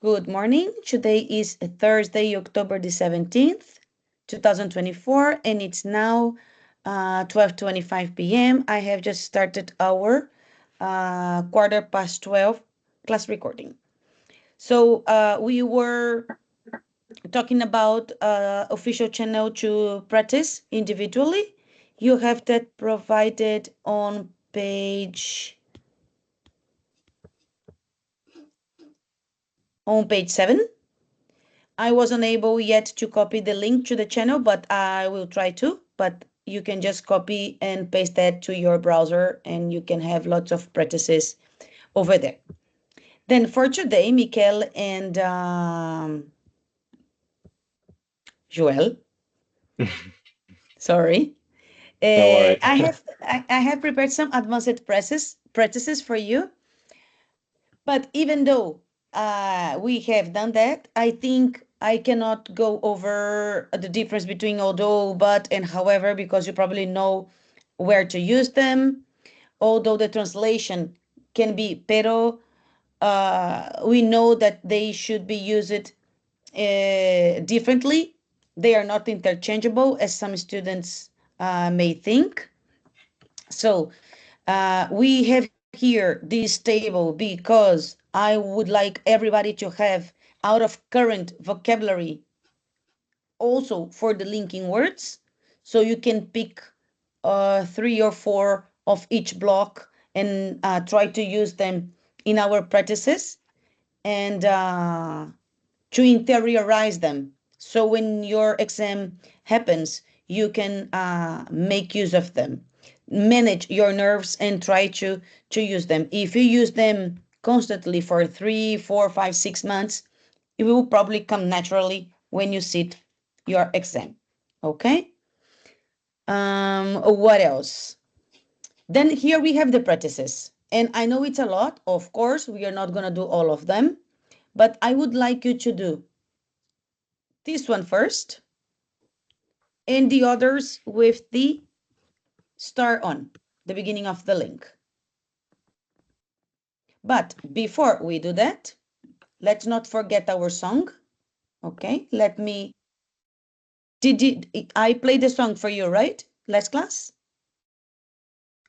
Good morning. Today is Thursday, October the 17th, 2024, and it's now 12:25 p.m. I have just started our 12:15 class recording. So we were talking about official channel to practice individually. You have that provided on page 7. I wasn't able yet to copy the link to the channel, but I will try to. But you can just copy and paste that to your browser and you can have lots of practices over there. Then for today, Mikel and Joel, sorry. No worries. I have prepared some advanced practices for you. But even though we have done that, I think I cannot go over the difference between although, but, and however, because you probably know where to use them. Although the translation can be pero, we know that they should be used differently. They are not interchangeable, as some students may think. So we have here this table because I would like everybody to have out of current vocabulary also for the linking words. So you can pick 3 or 4 of each block and try to use them in our practices and to interiorize them. So when your exam happens, you can make use of them, manage your nerves, and try to use them. If you use them constantly for 3, 4, 5, 6 months, it will probably come naturally when you sit your exam. Okay. What else? Then here we have the practices, and I know it's a lot. Of course, we are not going to do all of them, but I would like you to do this one first and the others with the star on the beginning of the link. But before we do that, let's not forget our song. Okay, I played the song for you, right? Last class?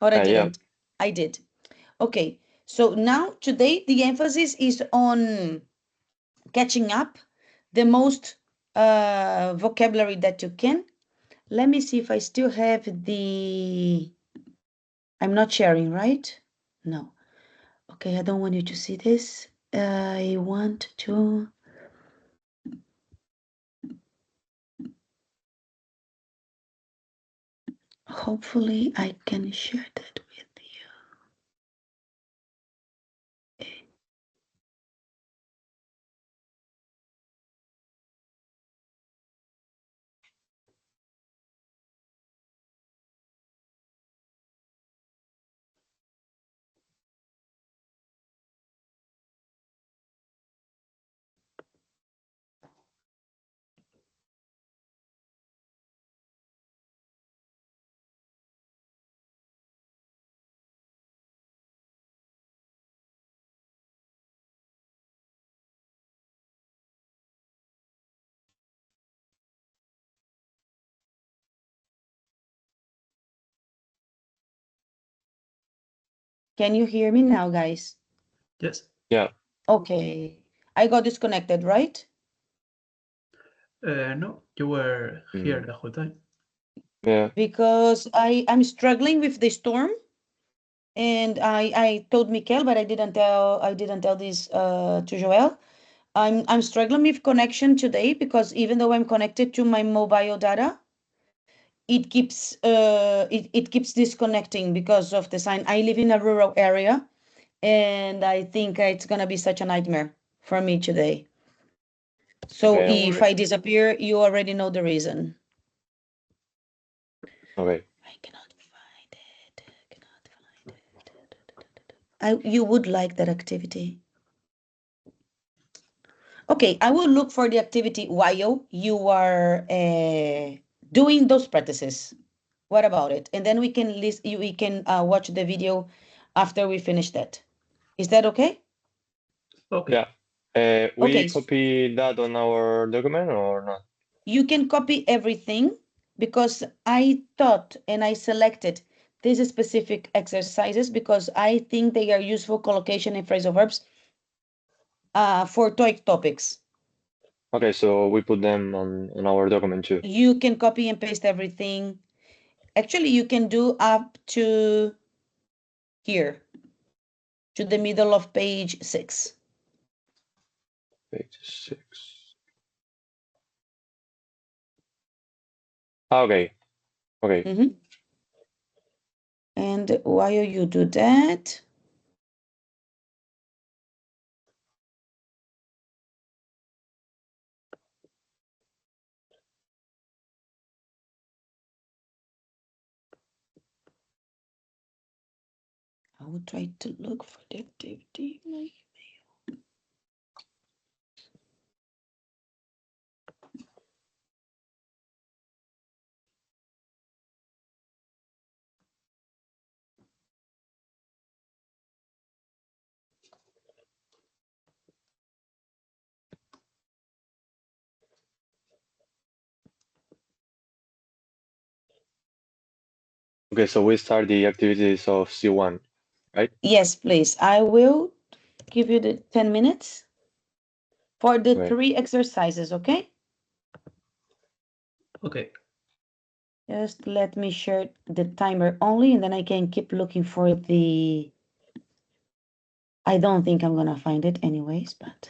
Or I Yeah. didn't? I did. Okay, so now today the emphasis is on catching up the most vocabulary that you can. Let me see if I still have the... I'm not sharing, right? No. Okay, I don't want you to see this. I want to... Hopefully I can share that with you. Can you hear me now, guys? Yes. Yeah. Okay. I got disconnected, right? No, you were here the whole time. Yeah. Because I'm struggling with the storm, and I told Mikel, but I didn't tell this to Joel. I'm struggling with connection today because even though I'm connected to my mobile data, it keeps disconnecting because of the sign. I live in a rural area, and I think it's gonna be such a nightmare for me today. So Okay. if I disappear, you already know the reason. Okay. I cannot find it. You would like that activity. Okay, I will look for the activity while you are doing those practices. What about it? And then we can watch the video after we finish that. Is that okay? Okay. Yeah. We Okay. copy that on our document or not? You can copy everything because I thought and I selected these specific exercises because I think they are useful collocation and phrasal verbs for TOEIC topics. Okay, so we put them on our document too. You can copy and paste everything. Actually, you can do up to here, to the middle of page 6. Page 6. Okay. Okay. And while you do that, I will try to look for the activity. Okay, so we start the activities of C1, right? Yes, please. I will give you the 10 minutes for the Okay. 3 exercises, okay? Okay. Just let me share the timer only, and then I can keep looking for the... I don't think I'm gonna find it anyways, but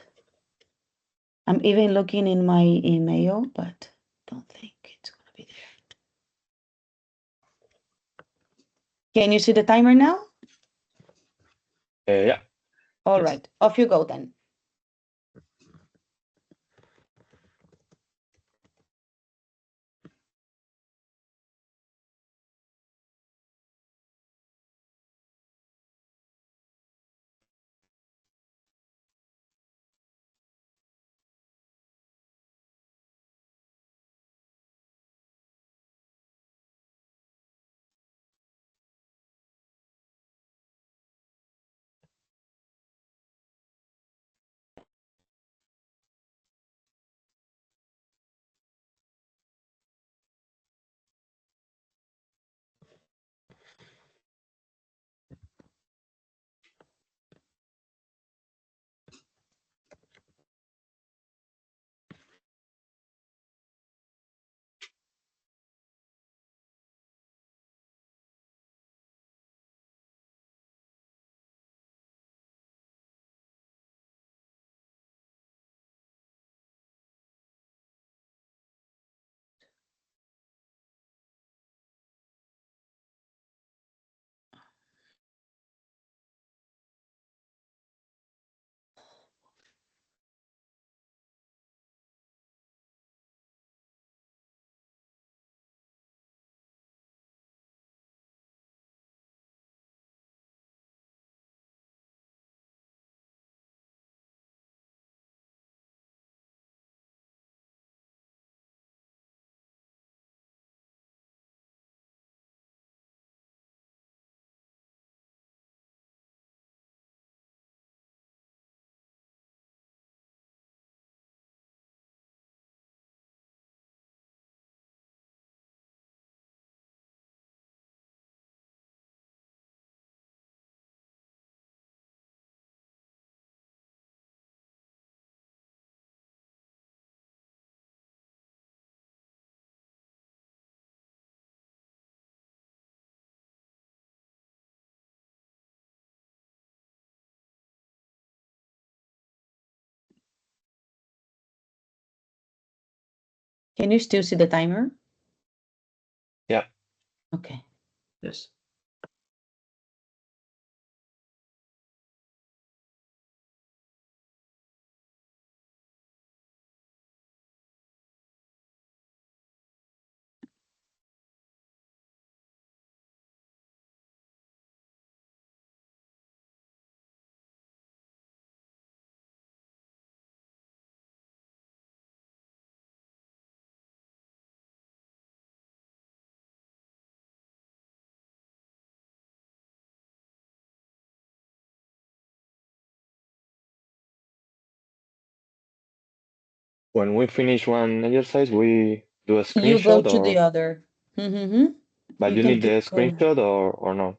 I'm even looking in my email, but don't think it's gonna be there. Can you see the timer now? Yeah. All Yes. right, off you go then. Can you still see the timer? Yeah. Okay. Yes. when we finish one exercise, we do a You go screenshot to the or, other. Mm-hmm. but You you can need the keep going. screenshot or no?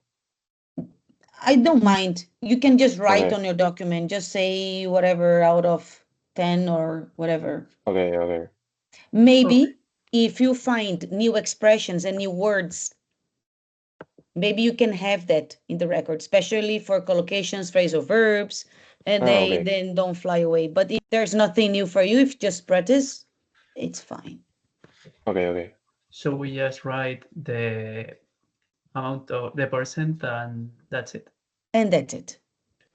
I don't mind. You can just write Okay, on your document, just say whatever out of 10 or whatever. okay, okay. Maybe if you find new expressions and new words, maybe you can have that in the record, especially for collocations, phrasal verbs, and Ah, they okay, then don't fly away. But if there's nothing new for you, if you just practice, it's fine. okay, okay. So we just write the amount of the percent and that's it. And that's it.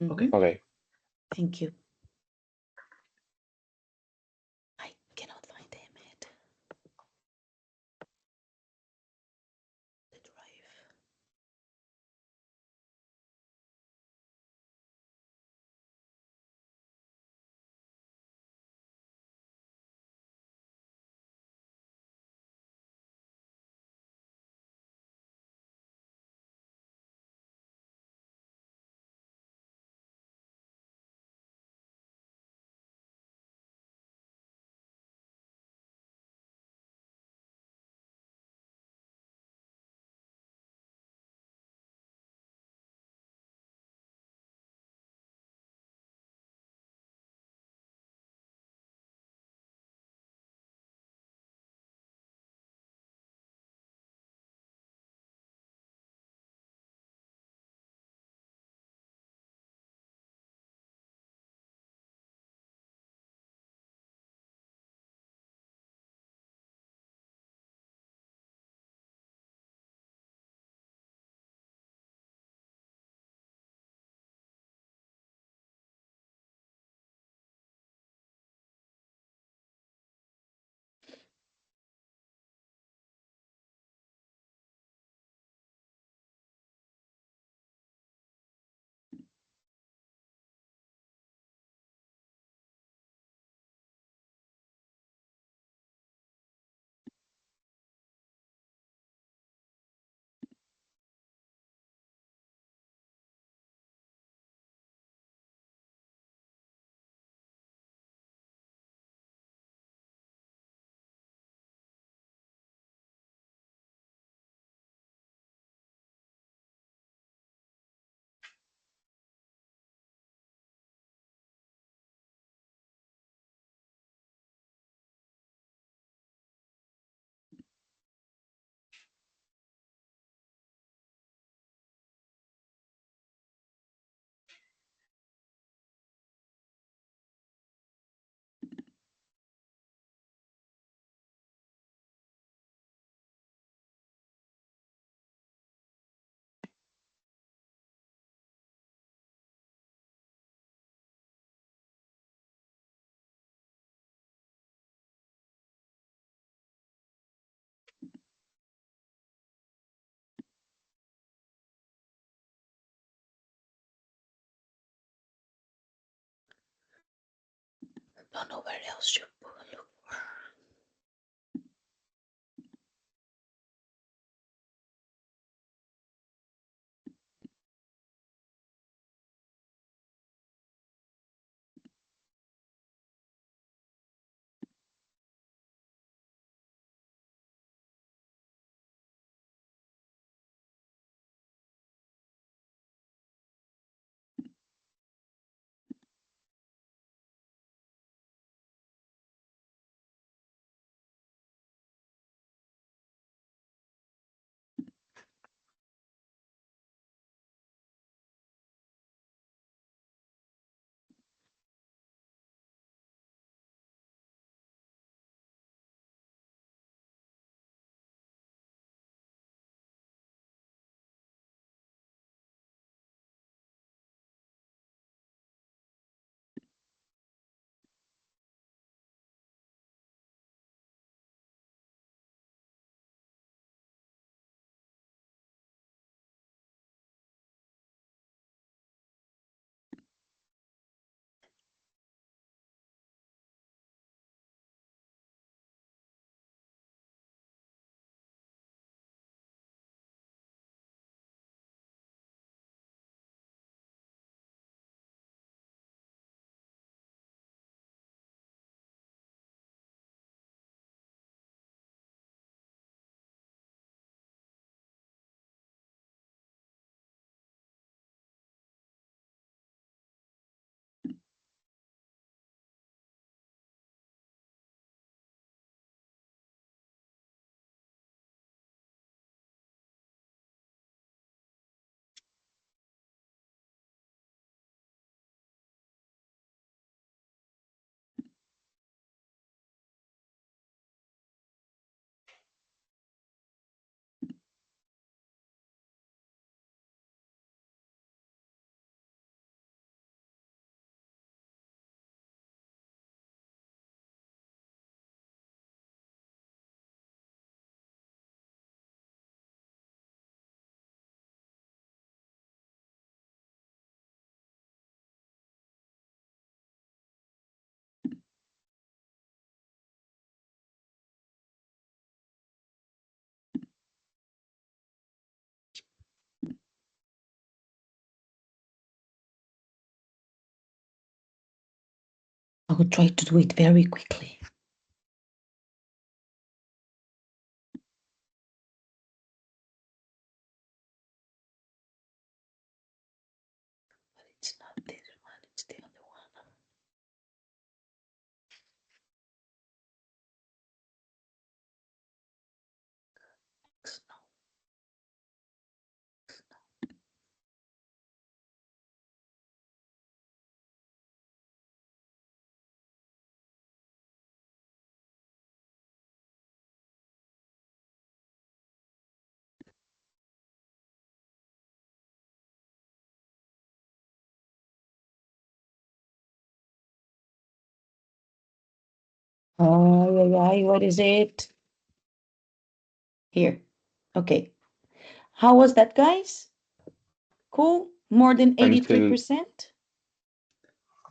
Okay. Mhm. Okay. Thank you. I cannot find the image. The drive. Don't know where else to look for. will try to do it very quickly. But it's not this one, it's the other one. No. Oh, what is it? Here. Okay. How was that, guys? Cool? More than 83%?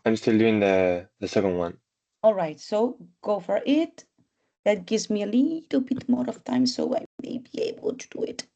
I'm still doing the second one. All right, so go for it. That gives me a little bit more of time, so I may be able to do it.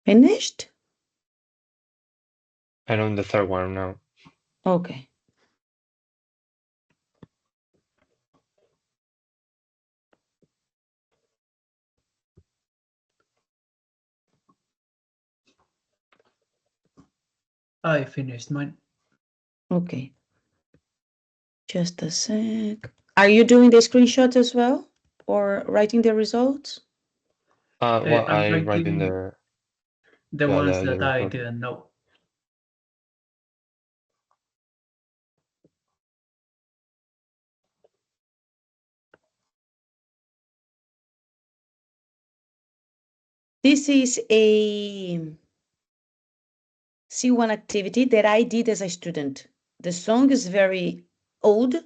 Finished? I'm on the third one now. Okay. I finished mine. Okay. Just a sec. Are you doing the screenshot as well? Or writing the results? Well, I'm I write in writing the the yeah, ones the that I report. didn't know. This is a C1 activity that I did as a student. The song is very old,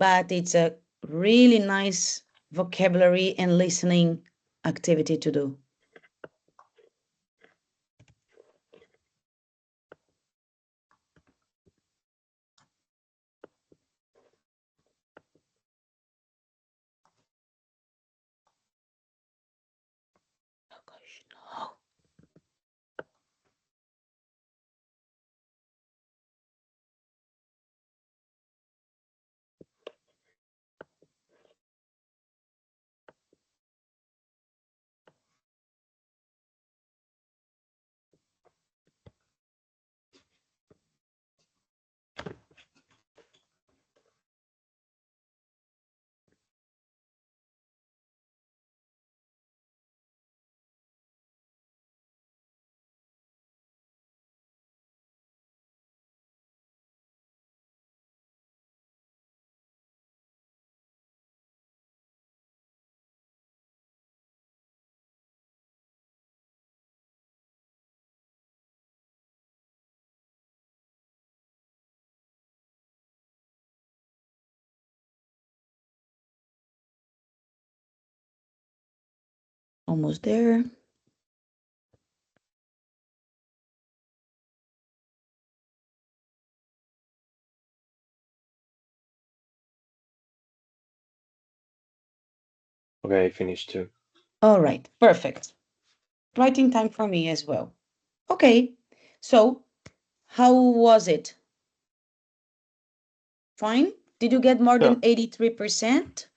but it's a really nice vocabulary and listening activity to do. Oh gosh, no. Almost there. Okay, I finished too. All right, perfect. Writing time for me as well. Okay, so how was it? Fine? Did you get more than 83%?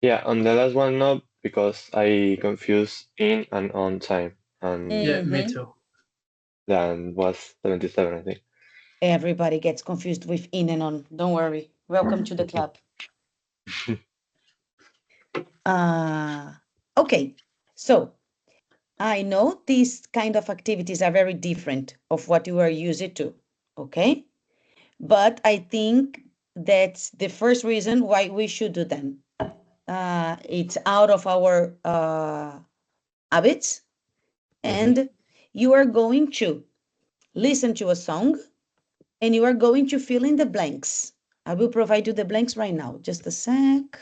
Yeah, on the last one, no, because I confused in and on time, and Yeah, me Mhm. too. then was 77, I think. Everybody gets confused with in and on. Don't worry. Welcome to the club. Okay, so I know these kind of activities are very different of what you are used to, okay? But I think that's the first reason why we should do them. It's out of our habits, and you are going to listen to a song and you are going to fill in the blanks. I will provide you the blanks right now. Just a sec.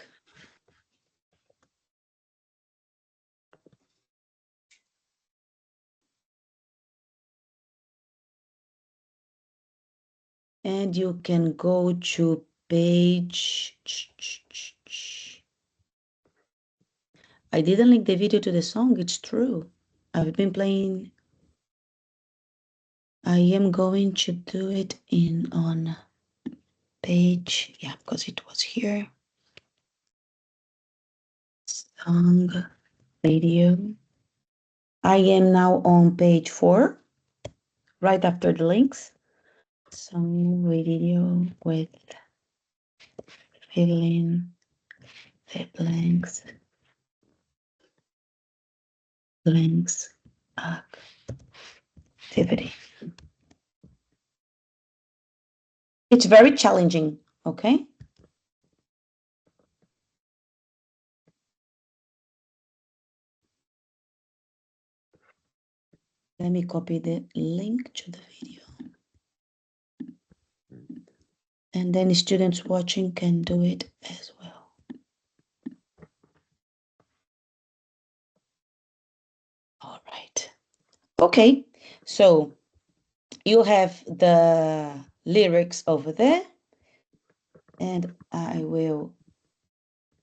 And you can go to page. I didn't link the video to the song, it's true. I've been playing. I am going to do it on page, yeah, because it was here. Song, video. I am now on page 4, right after the links. Song video with filling the blanks. Blanks activity. It's very challenging, okay? Let me copy the link to the video. And then students watching can do it as well. All right. Okay, so you have the lyrics over there, and I will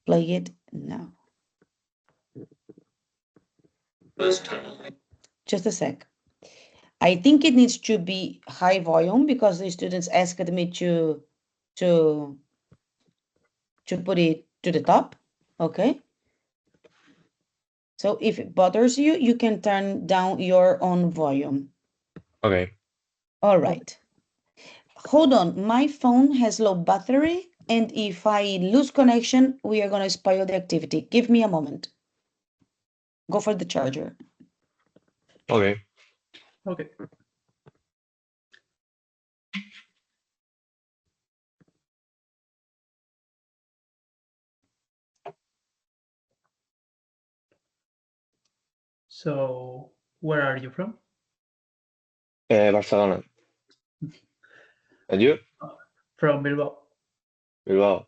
play it now. Just a sec. I think it needs to be high volume because the students asked me to put it to the top, okay? So if it bothers you, you can turn down your own volume. Okay. All right. Hold on, my phone has low battery, and if I lose connection, we are gonna spoil the activity. Give me a moment. Go for the charger. Okay. Okay. So, where are you from? Barcelona. And you? From Bilbao. Bilbao.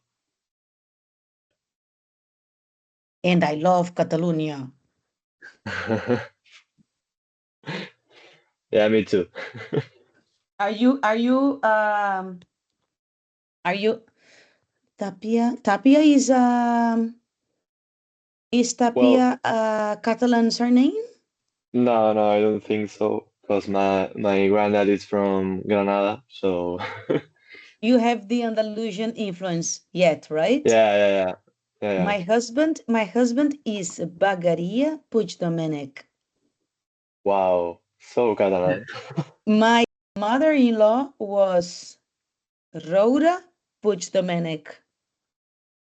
And I love Catalonia. Yeah, me too. Are you Tapia? Tapia is Well, Tapia a Catalan surname? no, I don't think so. Because my granddad is from Granada, so You have the Andalusian influence yet, right? yeah. My husband is Bagaria Puigdomènech. Wow, so Catalan. My mother-in-law was Roura Puigdomènech,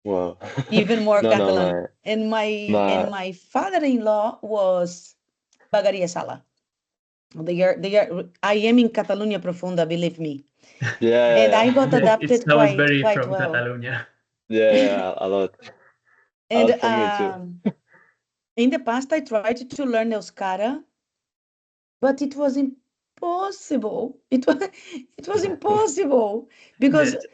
Wow. even more No, Catalan. And my my father-in-law was Bagaria Sala. They are. I am in Catalunya Profunda, believe me. And I got yeah. It adapted sounds very quite from well. Catalonia. Yeah, a lot. A And lot for me too. in the past, I tried to learn Euskara, but it was impossible. It was impossible because Yes,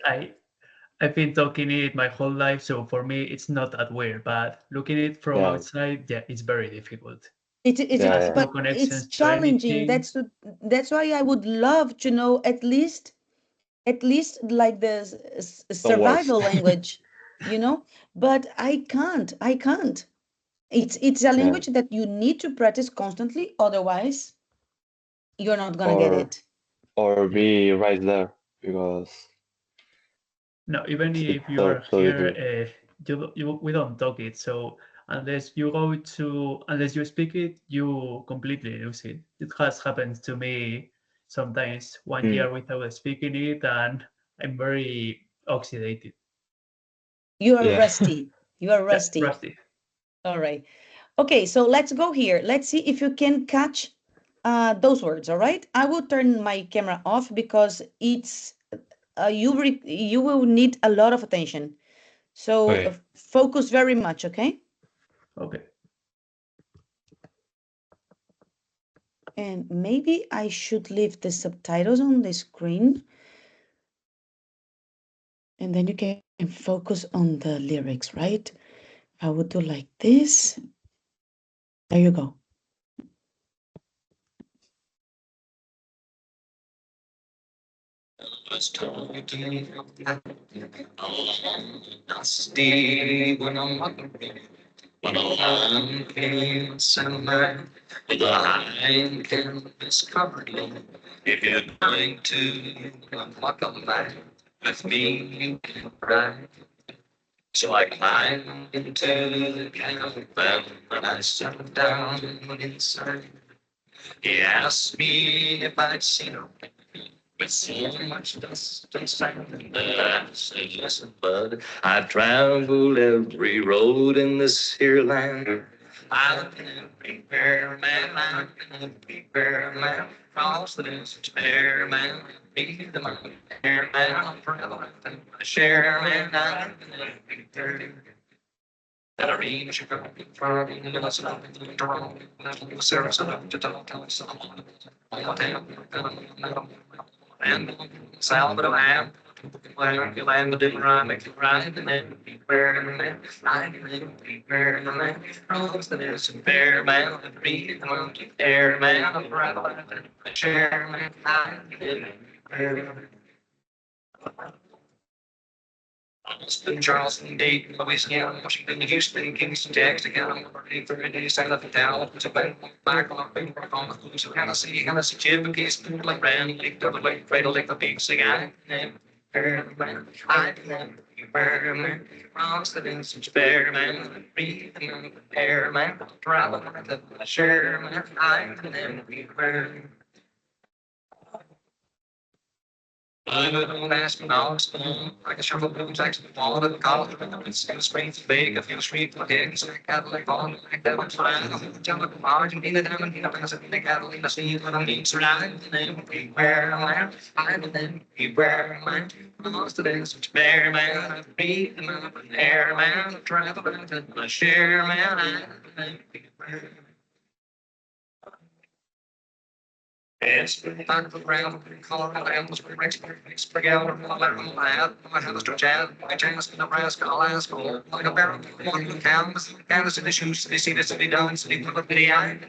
I've been talking it my whole life, so for me it's not that weird. But looking it from Yeah, outside, yeah, it's very difficult. it's It has yeah, no but it's connections to challenging. anything. That's why I would love to know at least like the some words. survival language, you know. But I can't. It's a Yeah, language that you need to practice constantly, otherwise you're not gonna get or it. or Yeah. be right there because No, even it's if you so are so here, difficult. we don't talk it. So unless you speak it, you completely lose it. It has happened to me sometimes one Mm. year without speaking it, and I'm very oxidated. You are Yeah. rusty. You are Yeah, rusty. rusty. All right. Okay, so let's go here. Let's see if you can catch those words. All right. I will turn my camera off because it's you will need a lot of attention. So Okay. focus very much. Okay. Okay. And maybe I should leave the subtitles on the screen, and then you can focus on the lyrics, right? I would do like this. There you go. Was told to me along dusty when I'm walking when along came summer with a high canvas covered lawn. If you're going to walk a mile with me, you can ride. So I climbed into the caravan and I sat down inside. He asked me if I'd seen her with so much dust and sand. I said, listen, bud, I've traveled every road in this here land. I've been everywhere, man. I've been everywhere, man. Cross the desert, bare man. Be the mountain, bare man. I'm forever share, man. I've been everywhere. That arrange your from the lesson of the Toronto, the service of the Toronto, and Salvador Am. When you land the different rhyme, make it rhyme, and then be fair, and then I can be fair, and then cross the news and fair, man, and be the monkey air, man, I'm rather share, man, I can be fair. Austin, Charleston, Dayton, Louisiana, Washington, Houston, Kingston, Texas, Ghana, 30 days, South of town, Savannah, Black Rock, Big Rock, on the Blues of Tennessee, Cherokee, Spoon, Brand, Lake, Double Lake, Cradle Lake, the Big Sing, I can man, cross the distance, fair man, breathe the moon, air man, travel, share man, I can be fair. I'm an astronaut, like a shovel boom, Jackson, fall to the college, it's in the springs, big, a few street, my digs, like Cadillac, on like that, one's fine, jump up Argentina, down in the Catalina, see what I mean, surrounding the name, beware, man, I'm in them, beware, man, most of this, it's bear, man, breathe, man, air, man, travel, man, share, man, I'm in them, beware. It's back to the ground, Colorado, spring out of my lab, my house to chat, my chance, Nebraska, Alaska, like a barrel, one of the cows, Kansas City shoes, city, city, down, city, city, I'm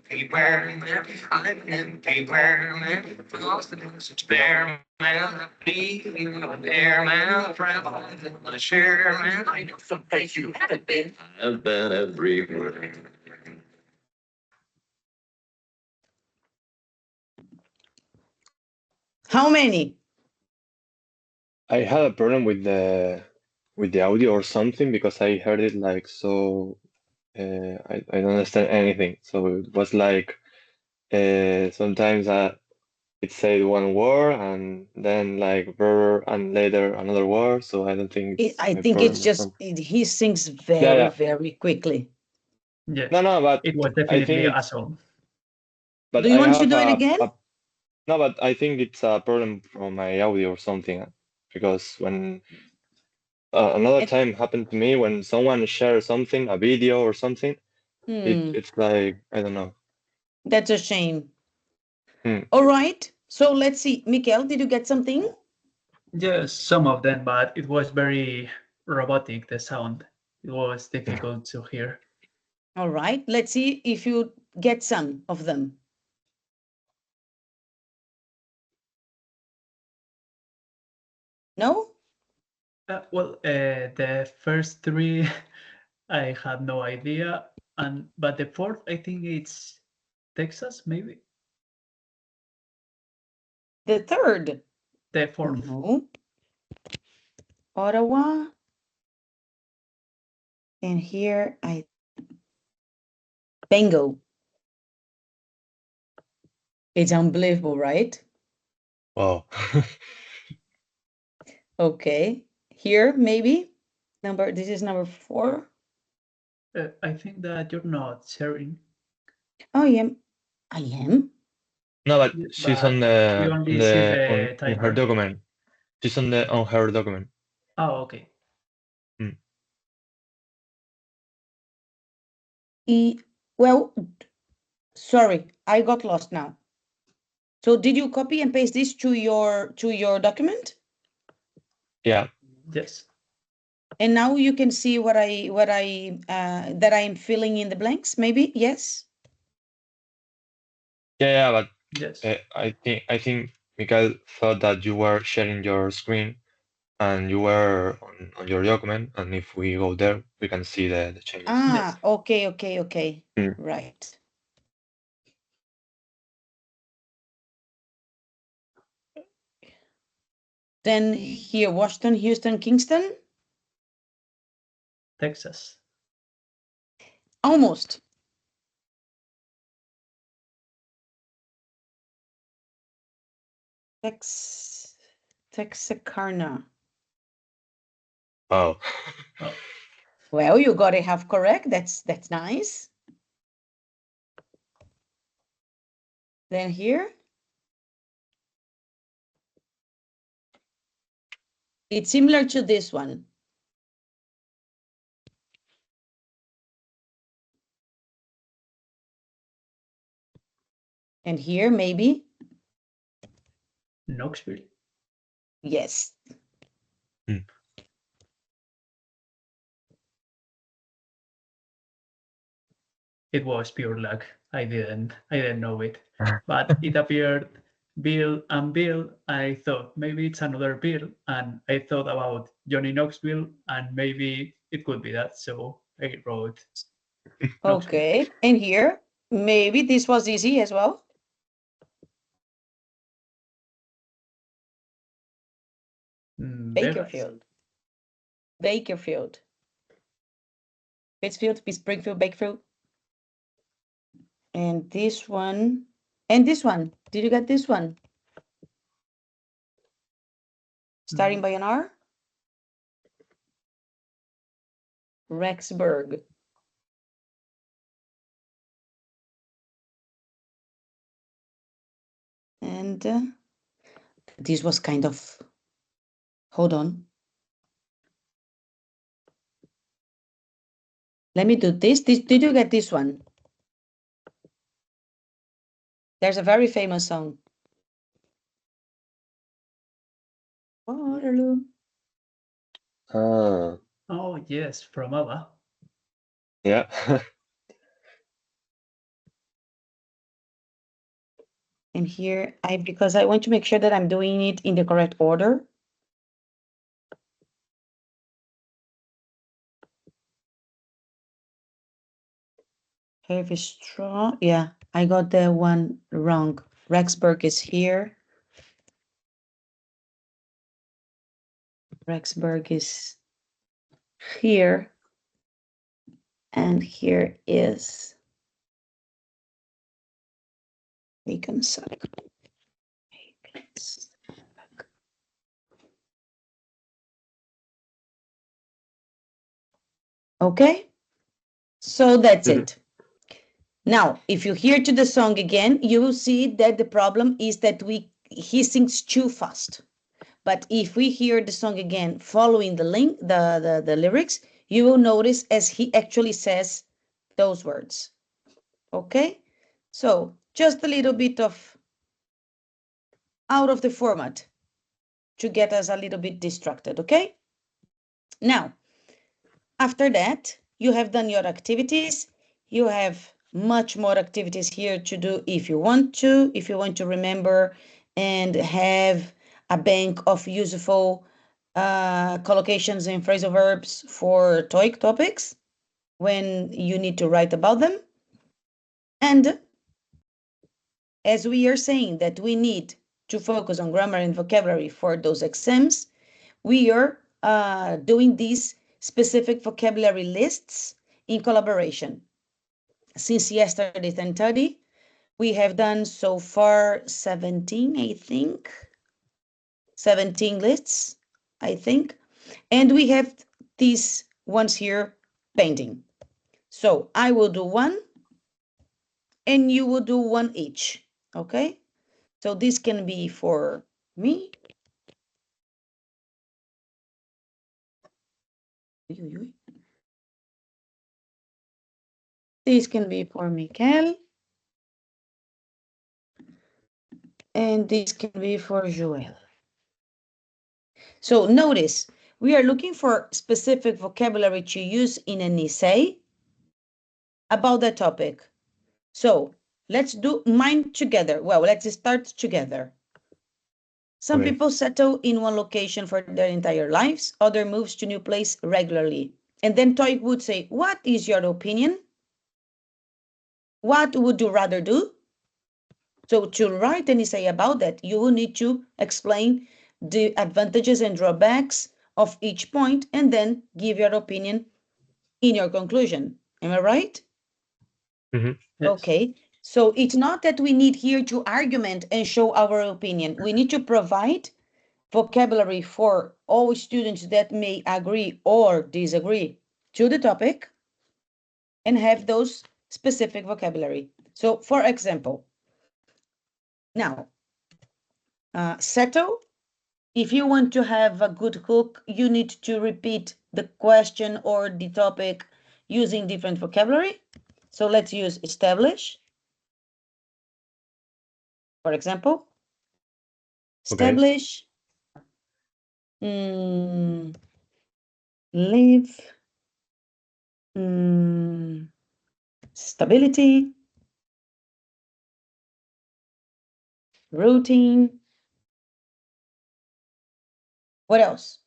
anywhere, man, I'm anywhere, man, across the such bear, man, be there, man, travel, my share, man, I know some place you haven't been. I've been everywhere. How many? I had a problem with the audio or something because I heard it like so I don't understand anything. So it was like sometimes it said one word and then like brr and later another word. So I don't think it's I my think it's problem or just something. he sings Yeah, very, yeah. very quickly. Yes, No, but it was I definitely think a it's song. but Do you I want to have do it again? no, but I think it's a problem from my audio or something because when another It- time happened to me when someone shares something, a video or something, Hmm, it's like I don't know. that's a shame. Hmm. All right. So let's see. Mikel, did you get something? Yes, some of them, but it was very robotic, the sound. It was difficult to hear. All right. Let's see if you get some of them. No? The first three, I had no idea, but the fourth, I think it's Texas, maybe The third? the fourth. No. Ottawa. And here bingo. It's unbelievable, right? Wow. Okay. Here, maybe. This is number 4. I think that you're not sharing. Oh, yeah. I am. No, but Yes, she's on but we the only see the on her timer. document. She's on her document. Oh, okay. Well, sorry, I got lost now. So did you copy and paste this to your document? Yeah. Yes. And now you can see what I that I am filling in the blanks, maybe? Yes. Yeah, but Yes. I think Mikael thought that you were sharing your screen and you were on your document, and if we go there, we can see the changes. Ah, okay. Mm. Right. Then here, Washington, Houston, Kingston. Texas. Almost. Texarkana. Wow. Oh, Well, you got it half correct. That's nice. Then here. It's similar to this one. And here, maybe. Knoxville. Yes. It was pure luck. I didn't know it, but it appeared Bill and Bill. I thought maybe it's another Bill, and I thought about Johnny Knoxville, and maybe it could be that. So I wrote Knoxville. Okay. And here, maybe this was easy as well. Vegas. Bakerfield. Pittsfield, Springfield, Bakefield. And this one. And this one. Did you get this one? Starting by an R? Rexburg. And this was kind of, hold on. Let me do this. Did you get this one? There's a very famous song. Waterloo. Ah, Oh, yes, from ABBA. yeah. And here, because I want to make sure that I'm doing it in the correct order. Heavy straw. Yeah, I got the one wrong. Rexburg is here. Rexburg is here. And here is Hackensack. Okay, so that's it. Now, if you hear to the song again, you will see that the problem is that he sings too fast. But if we hear the song again, following the link, the lyrics, you will notice as he actually says those words. Okay, so just a little bit of out of the format to get us a little bit distracted. Okay, now after that, you have done your activities. You have much more activities here to do if you want to remember and have a bank of useful collocations and phrasal verbs for TOEIC topics when you need to write about them. And as we are saying that we need to focus on grammar and vocabulary for those exams, we are doing these specific vocabulary lists in collaboration. Since yesterday 10:30, we have done so far 17, I think. 17 lists, I think. And we have these ones here pending. So I will do one and you will do one each, okay? So this can be for me. This can be for Mikel. And this can be for Joel. So notice, we are looking for specific vocabulary to use in an essay about that topic. So let's do mine together. Well, let's start together. Some people settle in one location for their entire lives, other moves to new place regularly. And then TOEIC would say, what is your opinion? What would you rather do? So to write an essay about that, you will need to explain the advantages and drawbacks of each point and then give your opinion in your conclusion. Am I right? Mm-hmm. Yes. Okay. So it's not that we need here to argument and show our opinion. We need to provide vocabulary for all students that may agree or disagree to the topic and have those specific vocabulary. So for example, now, settle. If you want to have a good cook, you need to repeat the question or the topic using different vocabulary. So let's use establish. For example, establish, live, stability, routine. What else?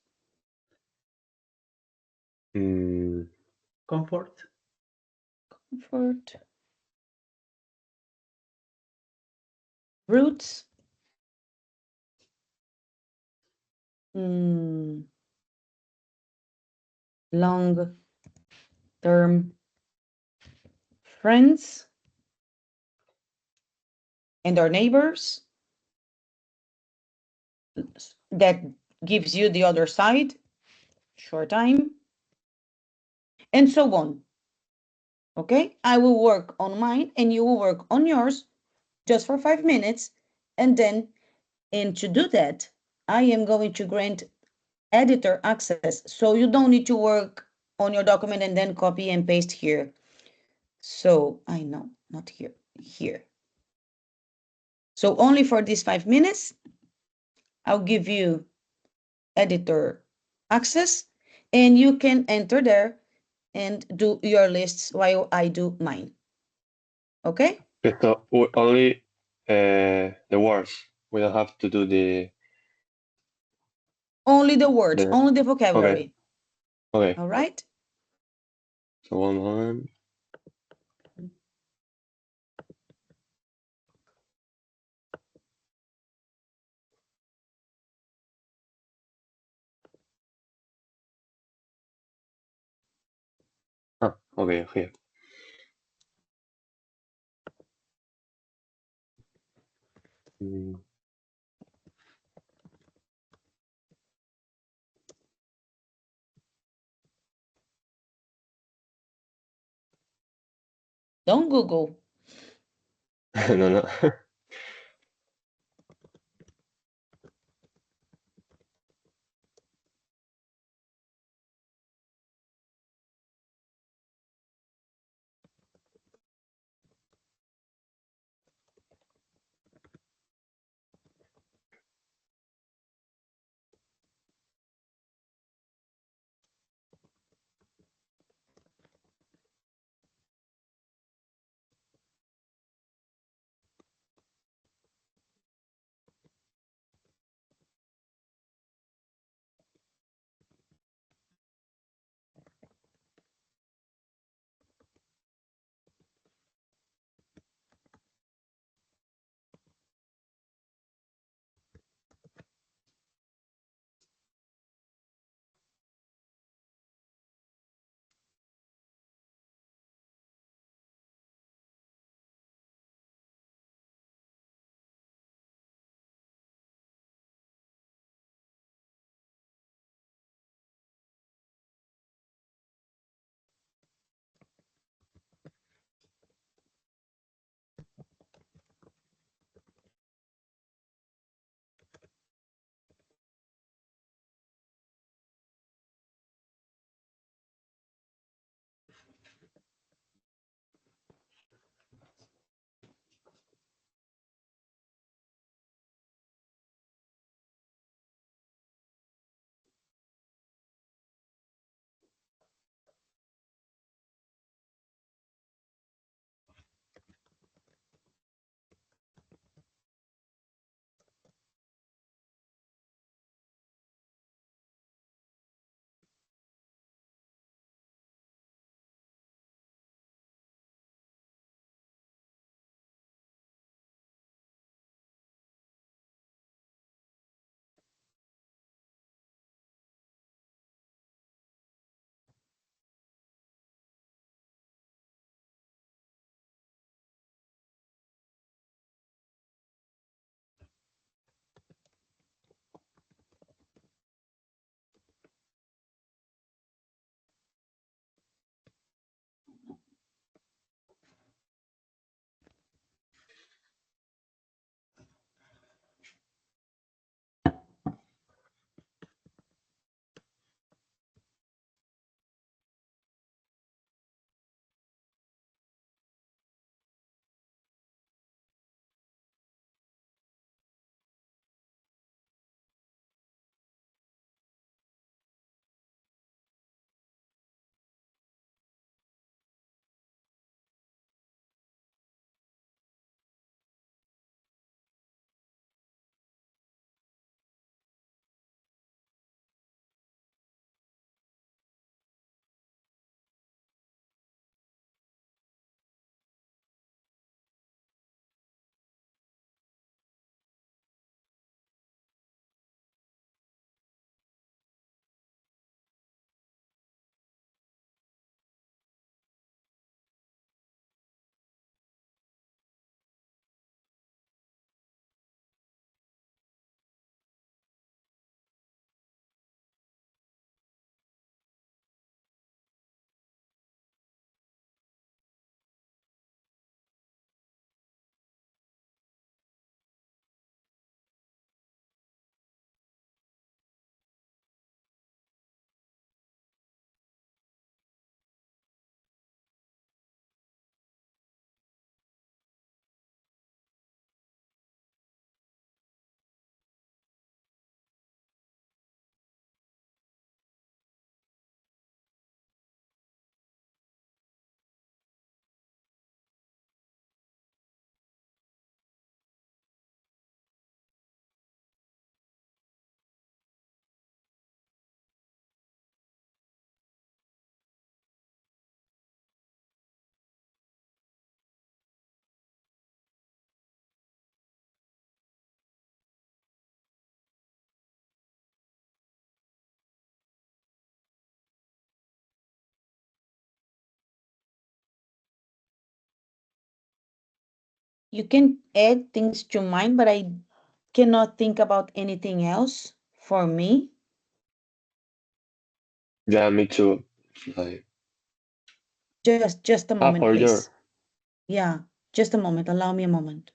Comfort. Comfort. Roots. Long-term friends and our neighbors. That gives you the other side, short time, and so on. Okay, I will work on mine and you will work on yours just for 5 minutes. And then, and to do that, I am going to grant editor access. So you don't need to work on your document and then copy and paste here. So I know, not here, here. So only for these 5 minutes, I'll give you editor access, and you can enter there and do your lists while I do mine. Okay? Okay, so only the words. We don't have to do the Only the words, The- only the vocabulary. okay. All right? So one moment. Ah, okay, here. Mm, Don't Google. no, no. you can add things to mine, but I cannot think about anything else for me. Yeah, me too. Like, Just a moment, for your. please. Yeah, just a moment. Allow me a moment.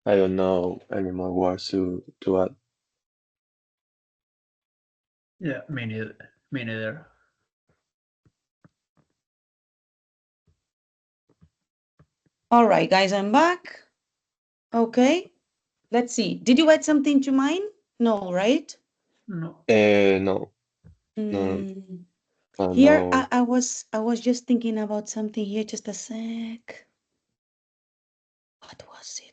I don't know any more words to add. Yeah, me neither. Me neither. All right, guys, I'm back. Okay, let's see. Did you add something to mine? No, right? No. No, no, Mm, Here, no. I was just thinking about something here. Just a sec. What was it?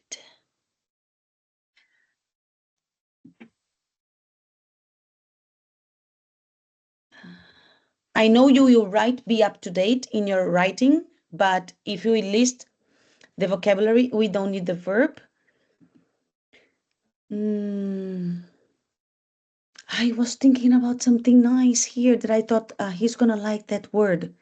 I know you will write, be up to date in your writing, but if you list the vocabulary, we don't need the verb. I was thinking about something nice here that I thought he's gonna like that word.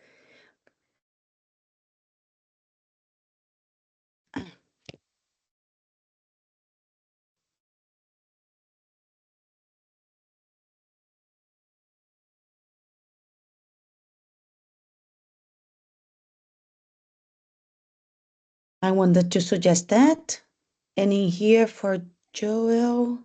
I wanted to suggest that. And in here for Joel.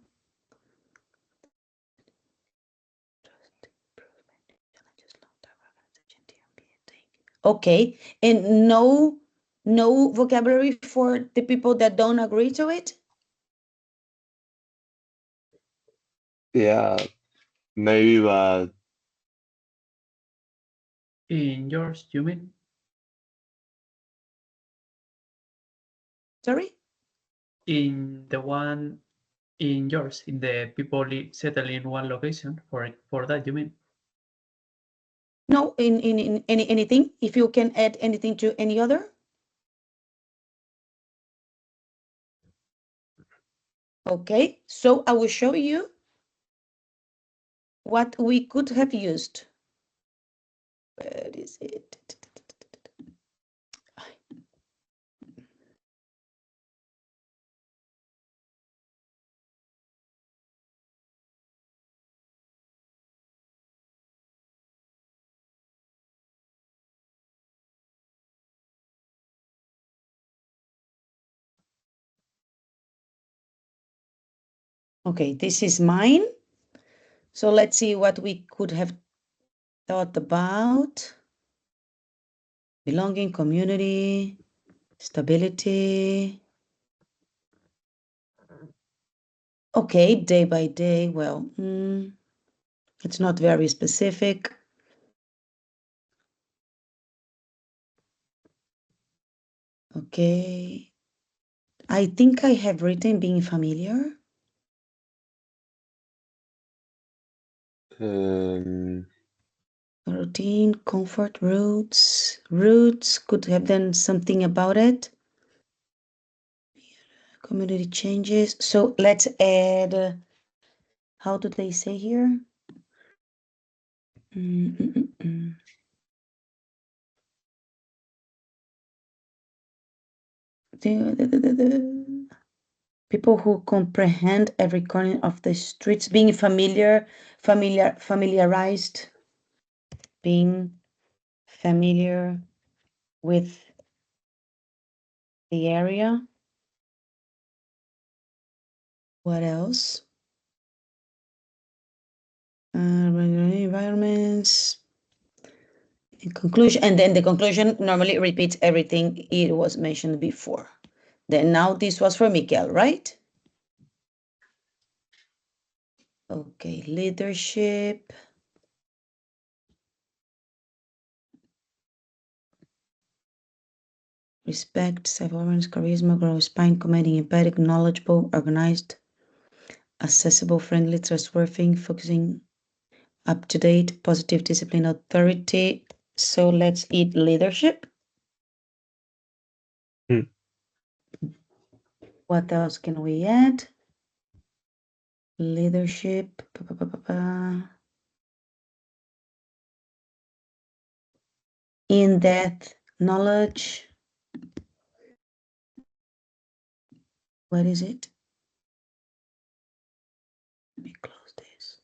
Okay, and no vocabulary for the people that don't agree to it? Yeah, maybe, but In yours, you mean? Sorry? In the one in yours, in the people settle in one location, for that you mean? No, in anything, if you can add anything to any other? Okay, so I will show you what we could have used. Where is it? Okay, this is mine. So let's see what we could have thought about. Belonging, community, stability. Okay, day by day. Well, it's not very specific. Okay. I think I have written being familiar. Routine, comfort, roots. Roots could have done something about it. Community changes. So let's add, how do they say here? People who comprehend every corner of the streets, being familiarized, being familiar with the area. What else? Environments. In conclusion, and then the conclusion normally repeats everything it was mentioned before. Then now this was for Miguel, right? Okay, leadership. Respect, self-awareness, charisma, growth, spine, committing, empathic, knowledgeable, organized, accessible, friendly, trustworthy, focusing, up-to-date, positive, discipline, authority. So let's eat leadership. What else can we add? Leadership. In-depth knowledge. What is it? Let me close this.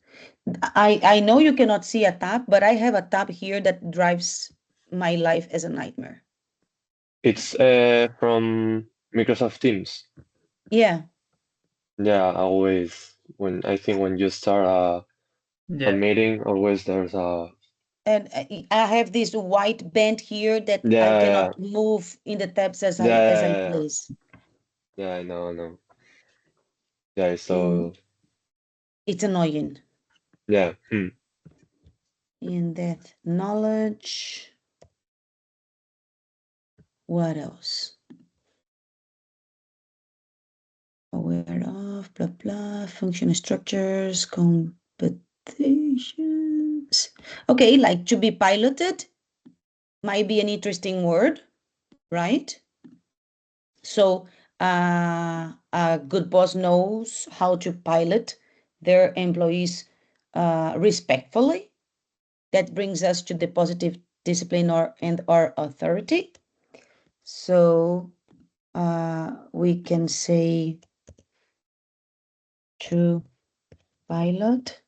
I know you cannot see a tab, but I have a tab here that drives my life as a nightmare. It's from Microsoft Teams. Yeah. Yeah, always when you start a meeting, always there's a And I have this white band here that I yeah cannot move in the tabs as I yeah please. yeah I know. Yeah, so It's annoying. yeah. In-depth knowledge. What else? Aware of, blah, blah, function structures, competitions. Okay, like to be piloted might be an interesting word, right? So a good boss knows how to pilot their employees respectfully. That brings us to the positive discipline or authority. So we can say to pilot.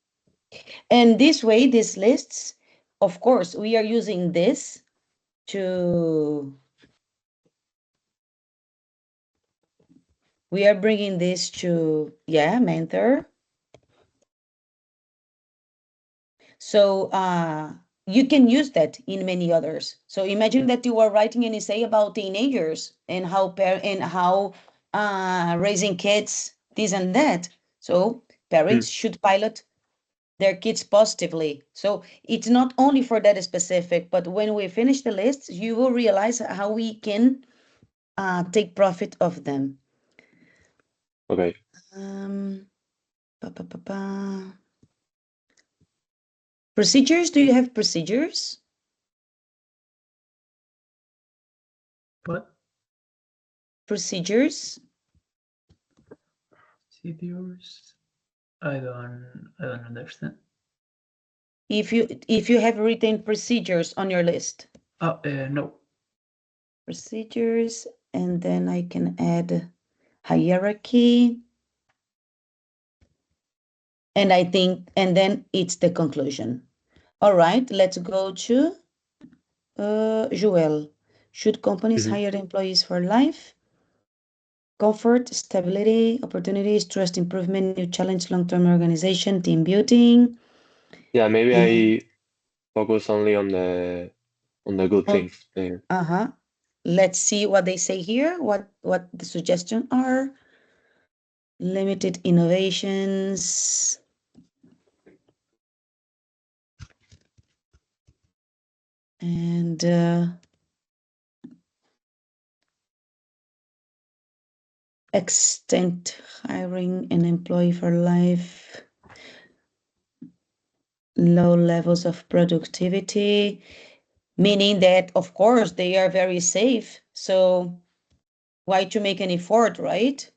And this way, these lists, of course, we are using this we are bringing this to, mentor. So you can use that in many others. So imagine that you are writing an essay about teenagers and how raising kids, this and that. So parents should pilot their kids positively. So it's not only for that specific, but when we finish the list, you will realize how we can take profit of them. Okay. Procedures, do you have procedures? What? Procedures. Procedures. I don't understand. If you have written procedures on your list. Oh, no. Procedures, and then I can add hierarchy. And I think, and then it's the conclusion. All right, let's go to Joel. Should companies hire employees for life? Comfort, stability, opportunities, trust, improvement, new challenge, long-term organization, team building. Yeah, maybe I focus only on the good things there. Let's see what they say here, what the suggestions are. Limited innovations. And extend hiring an employee for life. Low levels of productivity, meaning that, of course, they are very safe. So why to make an effort, right?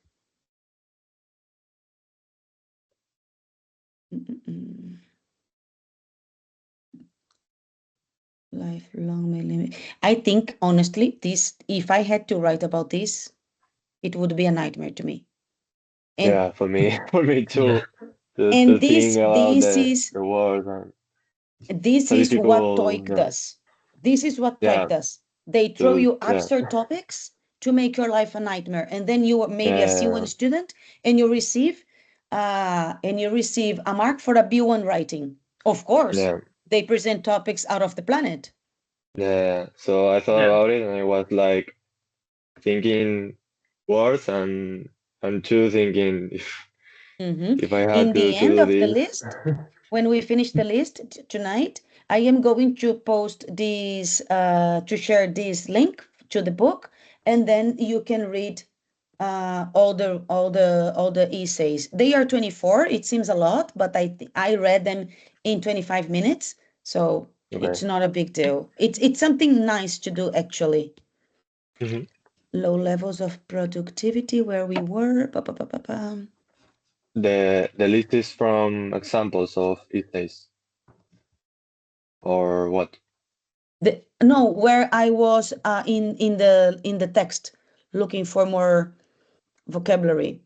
Lifelong limit. I think, honestly, this, if I had to write about this, it would be a nightmare to me. And, yeah, for me too. And To this think about is the world. this So is what difficult, TOEIC does. This is what yeah. TOEIC does. They throw you Yeah. abstract topics to make your life a nightmare, and then you are maybe a C1 student, and you receive a mark for a B1 writing. Of course, Yeah. they present topics out of the planet. Yeah. So I thought about it, and I was like thinking words and two thinking if I had In the to end do of the this. list, when we finish the list tonight, I am going to post this, to share this link to the book, and then you can read all the essays. They are 24. It seems a lot, but I read them in 25 minutes, so it's not a big deal. It's something nice to do, actually. Low levels of productivity, where we were. The list is from examples of essays or what? No, where I was in the text looking for more vocabulary.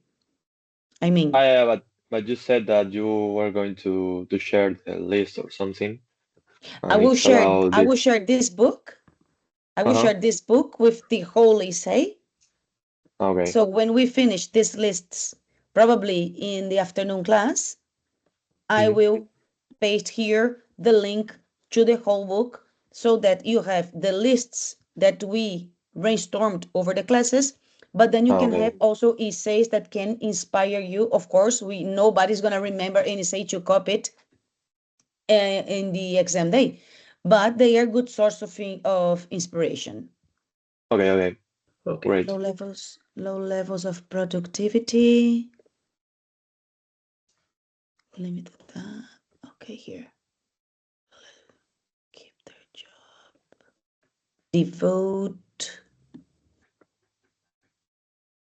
I mean, but you said that you were going to share the list or something. I will share this book. I will share this book with the whole essay. Okay. So when we finish these lists, probably in the afternoon class, I will paste here the link to the whole book, so that you have the lists that we brainstormed over the classes, but then you can have also essays that can inspire you. Of course, nobody's gonna remember an essay to copy it in the exam day, but they are good source of inspiration. Okay. Great. Low levels of productivity. Limited. Okay, here. Keep their job.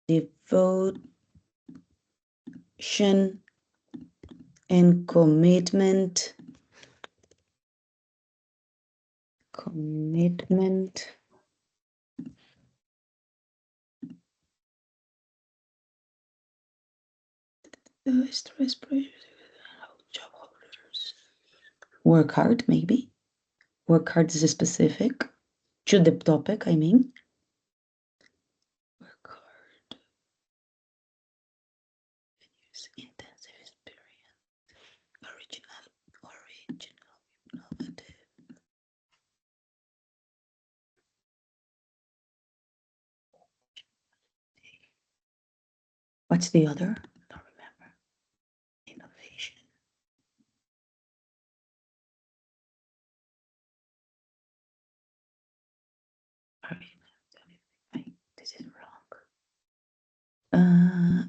Devotion and commitment. Stress, pressure, job holders. Work hard, maybe. Work hard is specific to the topic, I mean. Work hard. Use intensive experience. Original, innovative. What's the other? Don't remember. Innovation. This is wrong.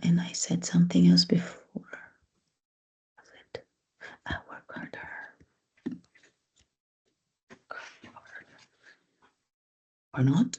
And I said something else before. Was it? Work harder. Or not?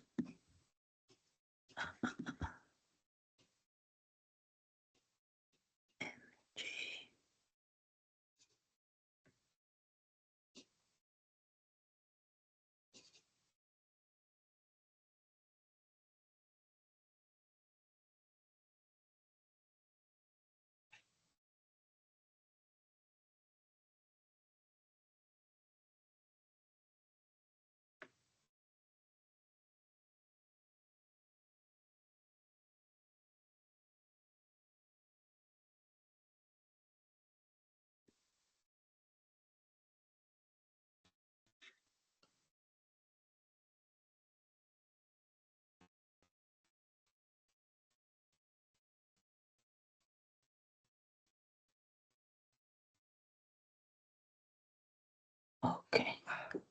Okay.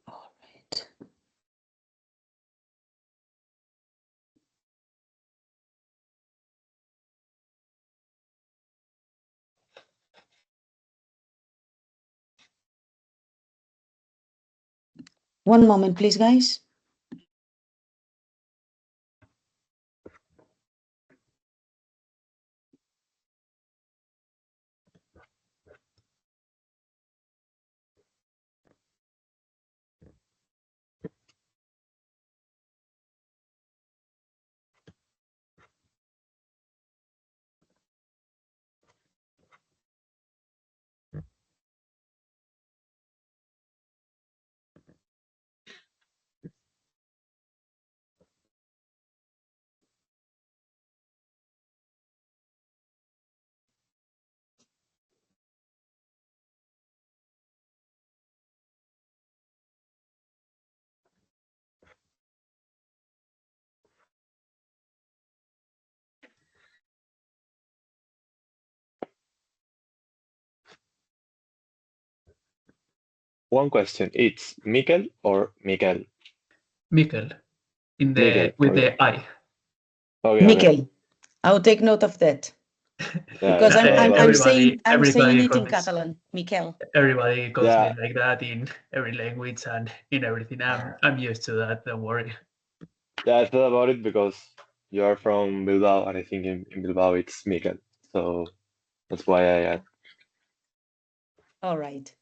All right. One moment, please, guys. One question. It's Mikel or Mikel? Mikel, Mikel. with Okay. the I. Okay. Okay. Mikel, I'll take note of that Yeah. because Yeah. I'm Well, saying everybody it in calls Catalan, Mikel. everybody calls Yeah. me like that in every language and in everything. I'm used to that. Don't worry. Yeah. I thought about it because you are from Bilbao, and I think in Bilbao it's Mikel. So that's why I asked. All right.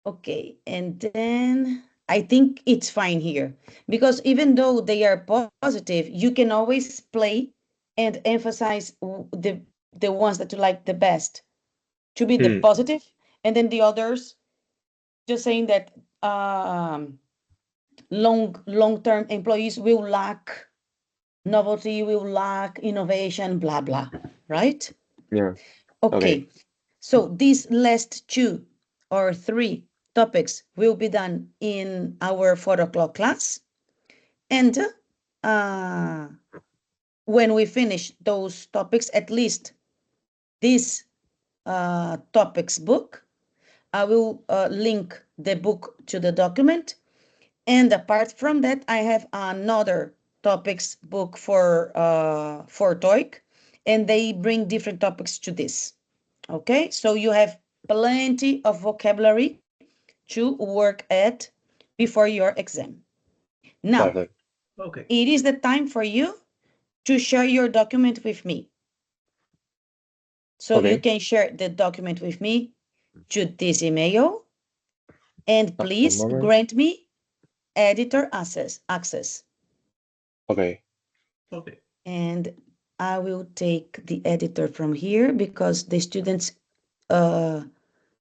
Okay, and then I think it's fine here because even though they are positive, you can always play and emphasize the ones that you like the best to be the Hmm. positive, and then the others just saying that long-term employees will lack novelty, will lack innovation, blah blah, right? Yeah. Okay. Okay. So these last 2 or 3 topics will be done in our 4 o'clock class. And when we finish those topics, at least this topics book, I will link the book to the document. And apart from that, I have another topics book for TOEIC, and they bring different topics to this. Okay, so you have plenty of vocabulary to work at before your exam. Now, Perfect. Okay. it is the time for you to share your document with me. So you Okay. can share the document with me to this email, and One please moment. grant me editor access. Okay. Okay. And I will take the editor from here because the students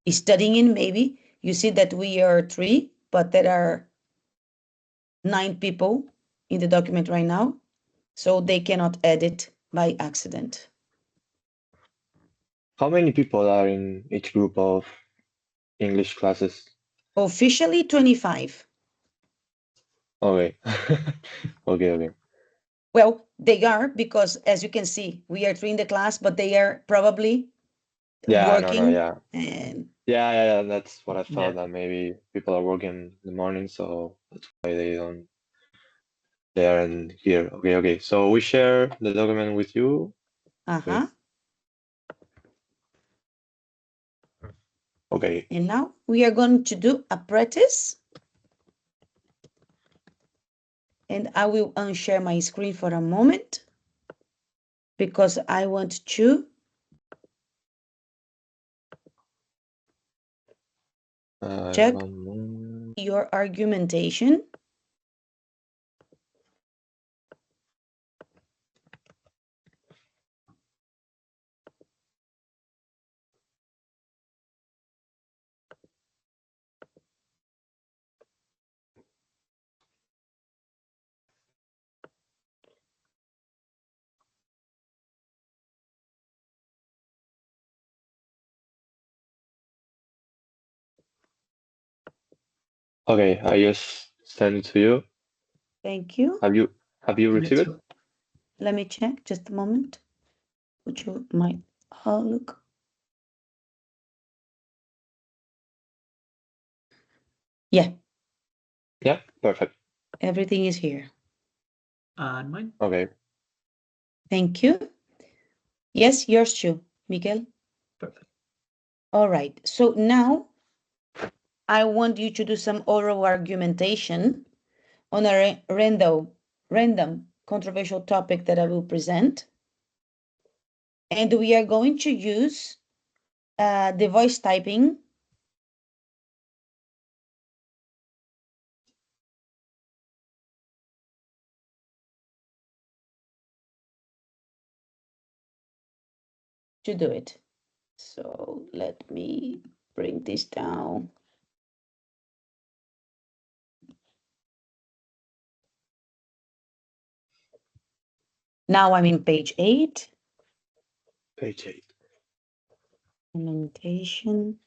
studying in, maybe you see that we are 3, but there are 9 people in the document right now, so they cannot edit by accident. How many people are in each group of English classes? Officially 25. Okay. Okay. Okay. Well, they are because, as you can see, we are 3 in the class, but they are probably Yeah. No. No. working. Yeah. And Yeah. Yeah. Yeah. That's what I thought. Yeah. That maybe people are working in the morning, so that's why they don't. They aren't here. Okay. Okay. So we share the document with you. uh-huh. Okay. And now we are going to do a practice. And I will unshare my screen for a moment because I want to check One moment. your argumentation. Okay. I just send it to you. Thank you. Have you Me received it? too. Let me check just a moment. Would you mind? Oh, look. Yeah, Yeah, perfect. Everything is here. And mine? Okay. Thank you. Yes, yours too, Miguel. Perfect. All right. So now I want you to do some oral argumentation on a random controversial topic that I will present. And we are going to use the voice typing to do it. So let me bring this down. Now I'm in page 8. Page 8. Implementation.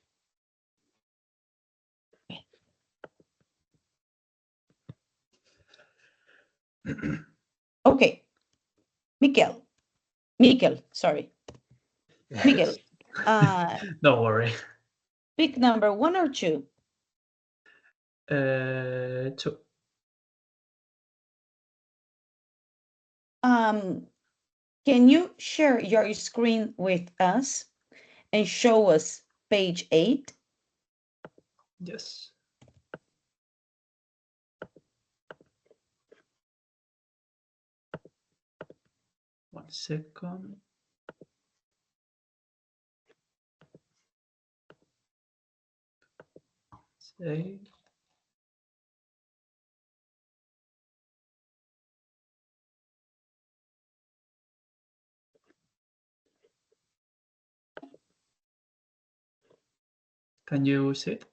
Okay. Miguel, sorry. Miguel, Don't worry. pick number 1 or 2. 2. Can you share your screen with us and show us page 8? Yes. One second. Save. Can you see it?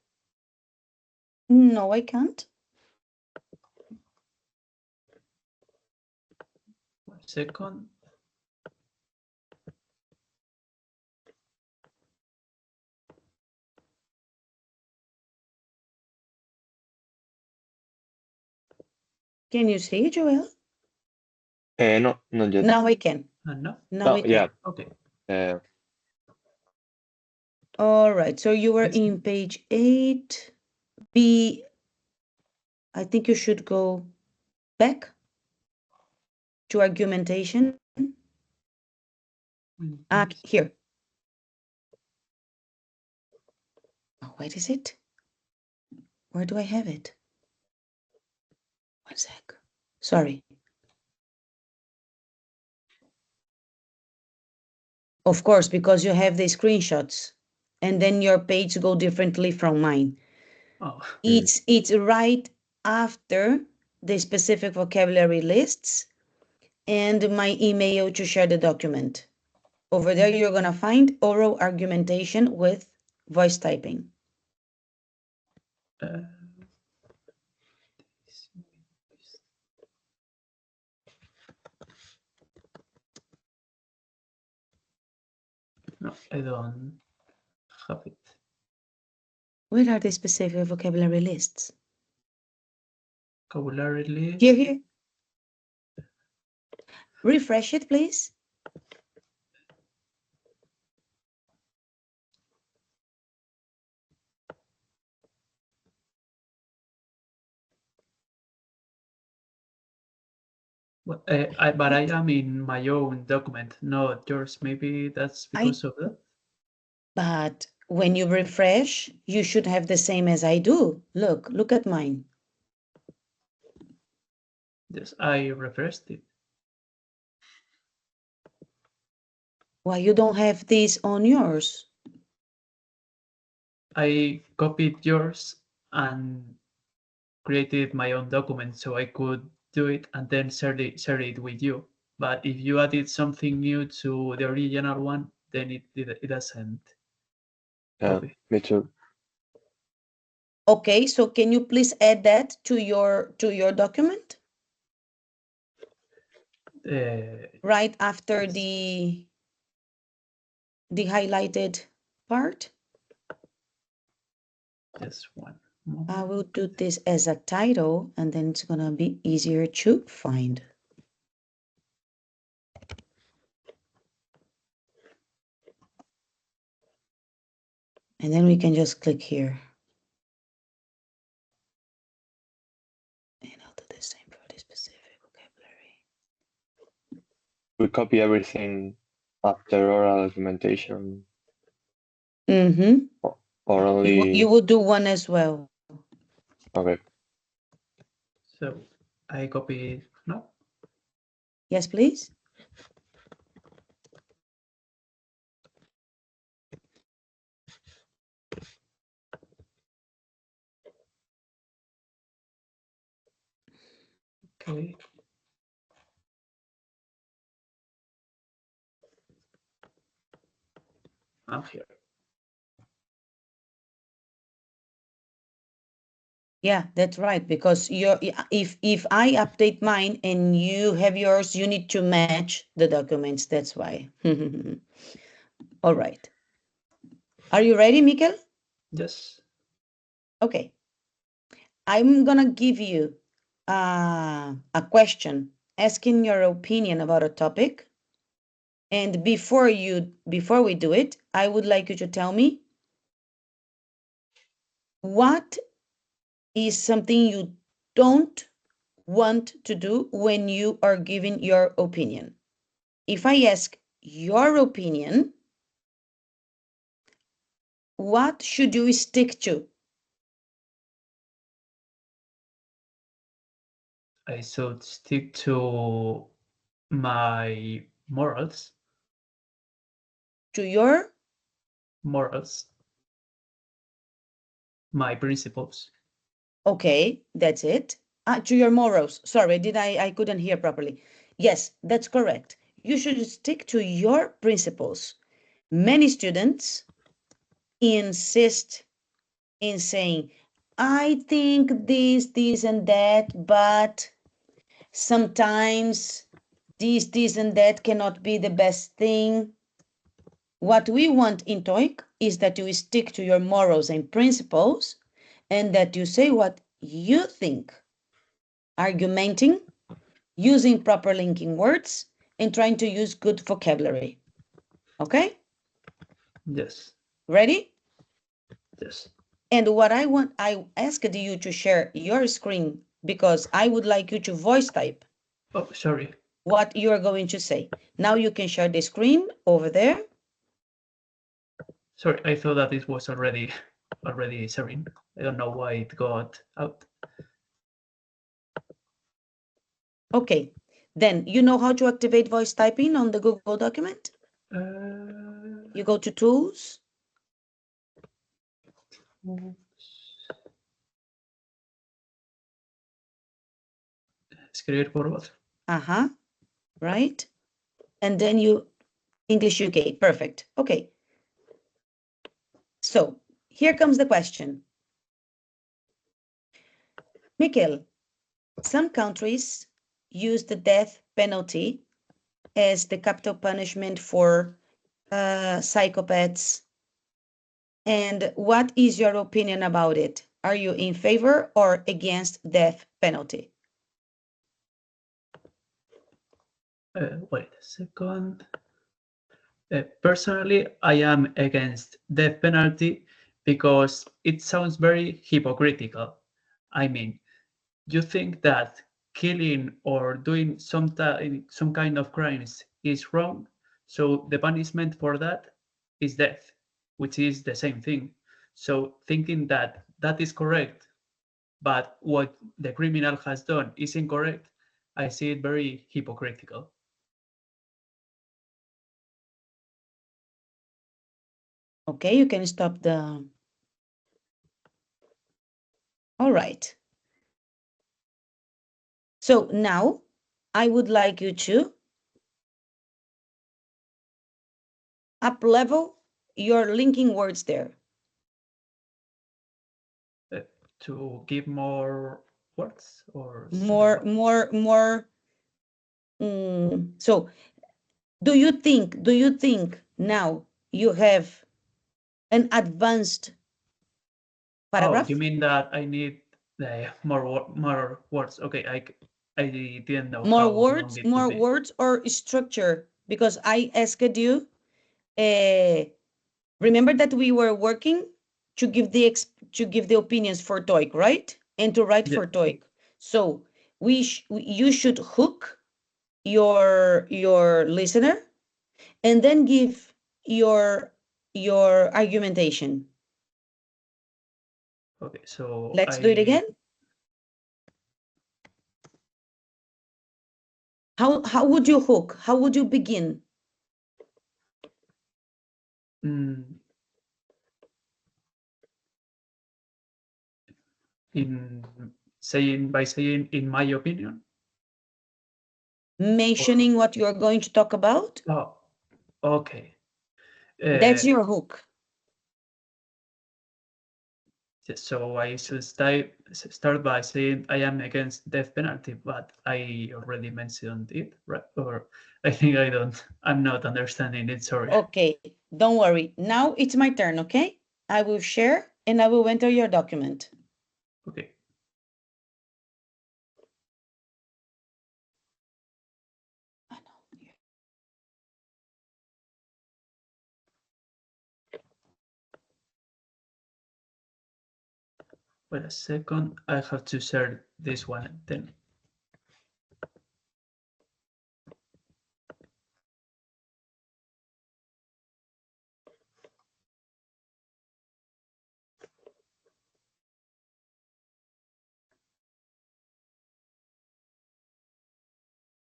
No, I can't. 1 second. Can you see, Joel? No, not yet. Now I can. No? Now Oh, I can. yeah. Okay. All right. So you were Yes. in page 8. B. I think you should go back to argumentation. Here. Oh, where is it? Where do I have it? 1 sec. Sorry. Of course, because you have the screenshots and then your page go differently from mine. Oh. It's right after the specific vocabulary lists and my email to share the document. Over there, you're going to find oral argumentation with voice typing. No, I don't have it. Where are the specific vocabulary lists? Vocabulary list. Here. Refresh it, please. But I am in my own document, not yours. Maybe that's because of that. But when you refresh, you should have the same as I do. Look at mine. Yes, I refreshed it. Why you don't have this on yours? I copied yours and created my own document so I could do it and then share it with you. But if you added something new to the original one, then it doesn't copy. Me too. Okay, so can you please add that to your document? Right after the highlighted part. Just one moment. I will do this as a title and then it's gonna be easier to find. And then we can just click here. copy everything after oral argumentation, Mm-hmm. or only? You will do one as well. Okay. So I copy now. Yes, please. Okay. I'm here. Yeah, that's right. Because if I update mine and you have yours, you need to match the documents. That's why. All right. Are you ready, Mikel? Yes. Okay. I'm gonna give you a question asking your opinion about a topic. And before we do it, I would like you to tell me what is something you don't want to do when you are giving your opinion. If I ask your opinion, what should you stick to? I should stick to my morals. To your Morals. My principles. Okay, that's it. To your morals. Sorry, I couldn't hear properly. Yes, that's correct. You should stick to your principles. Many students insist in saying, I think this, and that, but sometimes this, and that cannot be the best thing. What we want in TOEIC is that you stick to your morals and principles and that you say what you think, argumenting, using proper linking words, and trying to use good vocabulary. Okay? Yes. Ready? Yes. And what I asked you to share your screen because I would like you to voice type. Oh, sorry. What you are going to say. Now you can share the screen over there. Sorry, I thought that it was already sharing. I don't know why it got out. Okay, then you know how to activate voice typing on the Google document? You go to tools. Escribir por voz. Right. And then you English UK. Perfect. Okay. So here comes the question. Mikel, some countries use the death penalty as the capital punishment for psychopaths. And what is your opinion about it? Are you in favor or against death penalty? Wait a second. Personally, I am against death penalty because it sounds very hypocritical. I mean, you think that killing or doing some kind of crimes is wrong, so the punishment for that is death, which is the same thing. So thinking that that is correct, but what the criminal has done is incorrect, I see it very hypocritical. Okay, you can stop the... All right. So now I would like you to up-level your linking words there. To give more words or More. So do you think now you have an advanced paragraph? Oh, you mean that I need more words? Okay, I didn't know More how words, long it would be. or structure? Because I asked you. Remember that we were working to give the opinions for TOEIC, right? And to write for TOEIC. So you should hook your listener, and then give your argumentation. Okay, so Let's do it again. How would you hook? How would you begin? By saying, in my opinion. Mentioning what you're going to talk about. Oh, okay. That's your hook. So I should start by saying I am against death penalty, but I already mentioned it, right? Or I think I'm not understanding it, sorry. Okay, don't worry. Now it's my turn, okay? I will share and I will enter your document. Okay. Wait a second, I have to share this one then.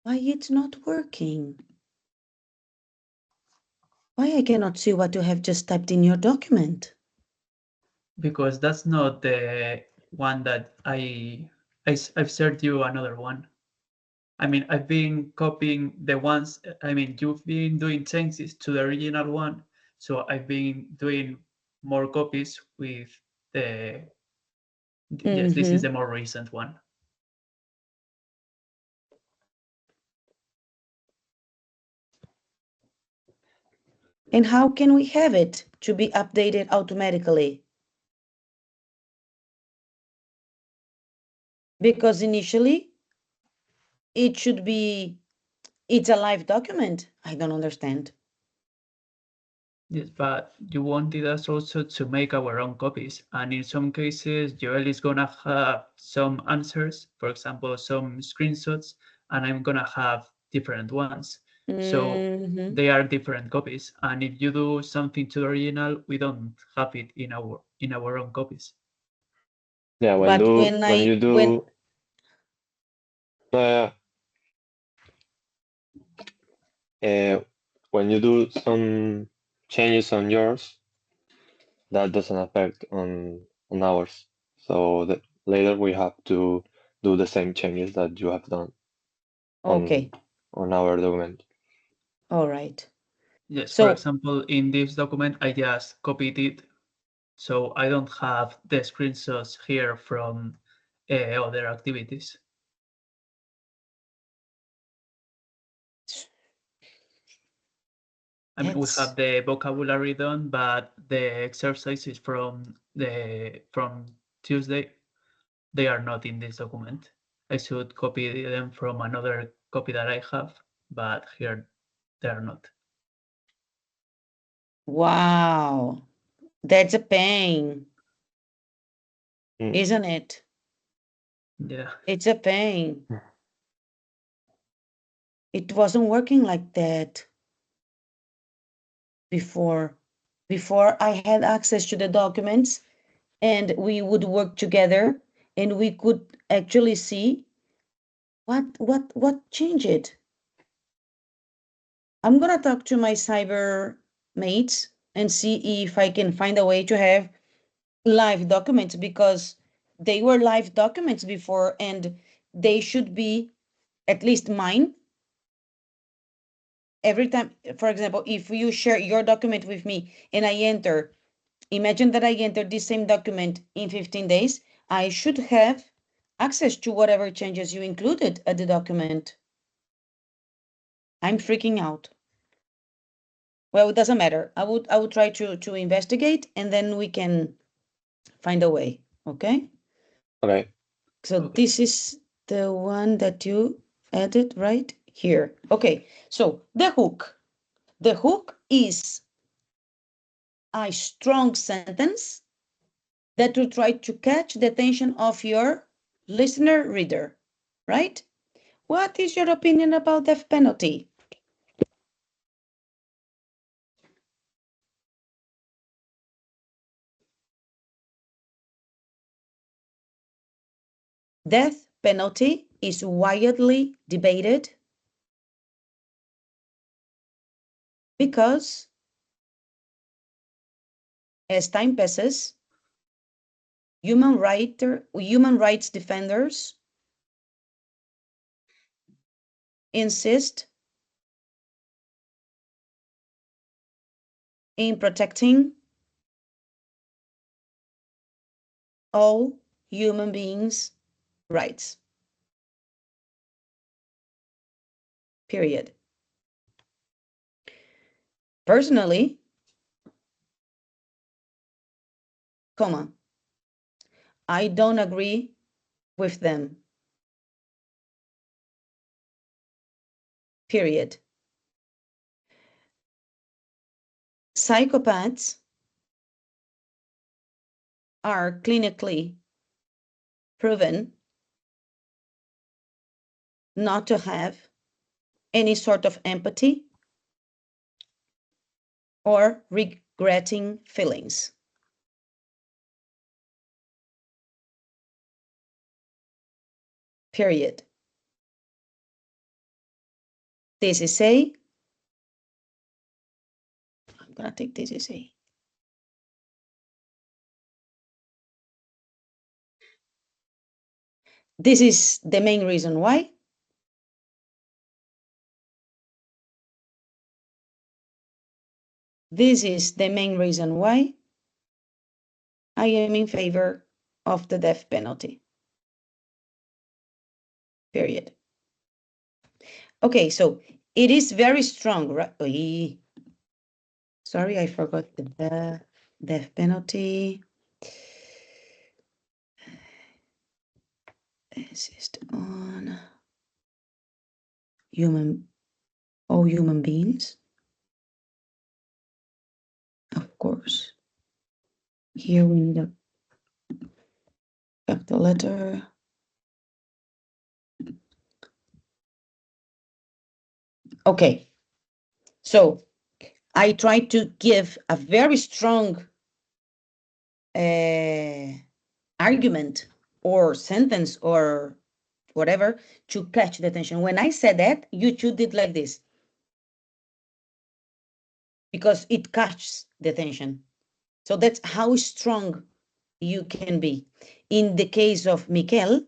Why it's not working? Why I cannot see what you have just typed in your document? Because that's not the one that I've shared you another one. I mean, I've been copying the ones, I mean, you've been doing changes to the original one. So I've been doing more copies with the, yes, this is the more recent one. And how can we have it to be updated automatically? Because initially it should be, it's a live document. I don't understand. Yes, but you wanted us also to make our own copies. And in some cases, Joel is gonna have some answers, for example, some screenshots, and I'm gonna have different ones. So they are different copies. And if you do something to the original, we don't have it in our own copies. Yeah, when you do some changes on yours, that doesn't affect on ours. So that later we have to do the same changes that you have done Okay. on our document. All right. Yes, So, for example, in this document, I just copied it. So I don't have the screenshots here from other activities. I mean, we have the vocabulary done, but the exercises from Tuesday, they are not in this document. I should copy them from another copy that I have, but here they are not. wow, that's a pain, isn't it? Yeah. It's a pain. It wasn't working like that before. Before I had access to the documents and we would work together and we could actually see what changed. I'm gonna talk to my cyber mates and see if I can find a way to have live documents, because they were live documents before and they should be, at least mine, every time. For example, if you share your document with me and I enter, imagine that I enter this same document in 15 days, I should have access to whatever changes you included at the document. I'm freaking out. Well, it doesn't matter. I would try to investigate and then we can find a way. Okay? Okay. So this is the one that you added right here. Okay, so the hook. The hook is a strong sentence that will try to catch the attention of your listener reader, right? What is your opinion about death penalty? Death penalty is widely debated because as time passes, human rights defenders insist in protecting all human beings' rights. Period. Personally, I don't agree with them. Period. Psychopaths are clinically proven not to have any sort of empathy or regretting feelings. Period. TCC. I'm gonna take TCC. This is the main reason why. This is the main reason why I am in favor of the death penalty. Period. Okay, so it is very strong, right? Sorry, I forgot the death penalty. Insist on all human beings. Of course. Here we need a capital letter. Okay, so I try to give a very strong argument or sentence or whatever to catch the attention. When I said that, you two did like this because it catches the attention. So that's how strong you can be. In the case of Miquel,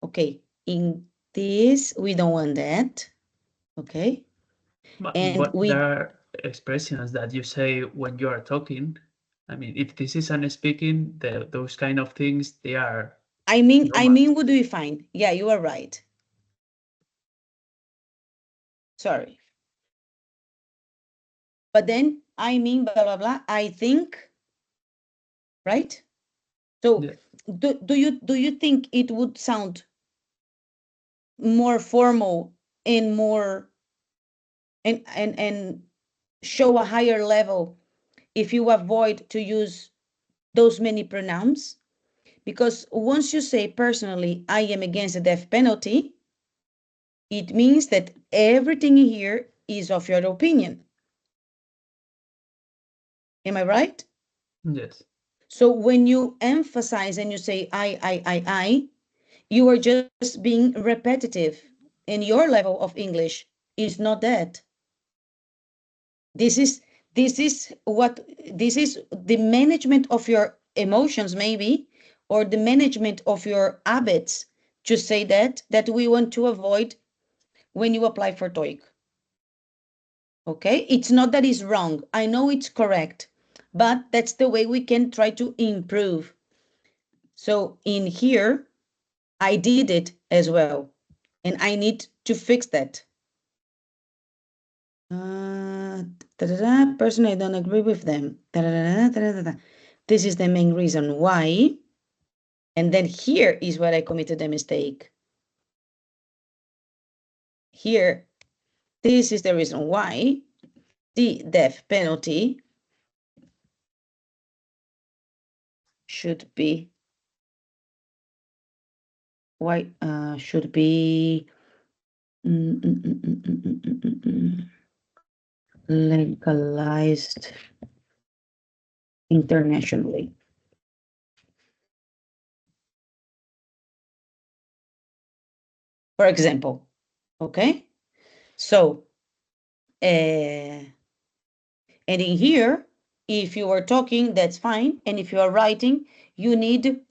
okay, in this, we don't want that, okay? But there are expressions that you say when you are talking. I mean, if this is an speaking, those kind of things, they are. I mean, what do you find? Yeah, you are right. Sorry. But then I mean, blah, blah, blah, I think, right? So yeah. Do you think it would sound more formal and more and show a higher level if you avoid to use those many pronouns? Because once you say personally, I am against the death penalty, it means that everything here is of your opinion. Am I right? Yes. So when you emphasize and you say I, you are just being repetitive, and your level of English is not that. This is the management of your emotions, maybe, or the management of your habits to say that we want to avoid when you apply for TOEIC. Okay, it's not that it's wrong. I know it's correct, but that's the way we can try to improve. So in here, I did it as well, and I need to fix that. Personally, I don't agree with them. This is the main reason why. And then here is where I committed a mistake. Here, this is the reason why. the death penalty should be should be legalized internationally. For example, okay? So, and in here, if you are talking, that's fine. And if you are writing, you need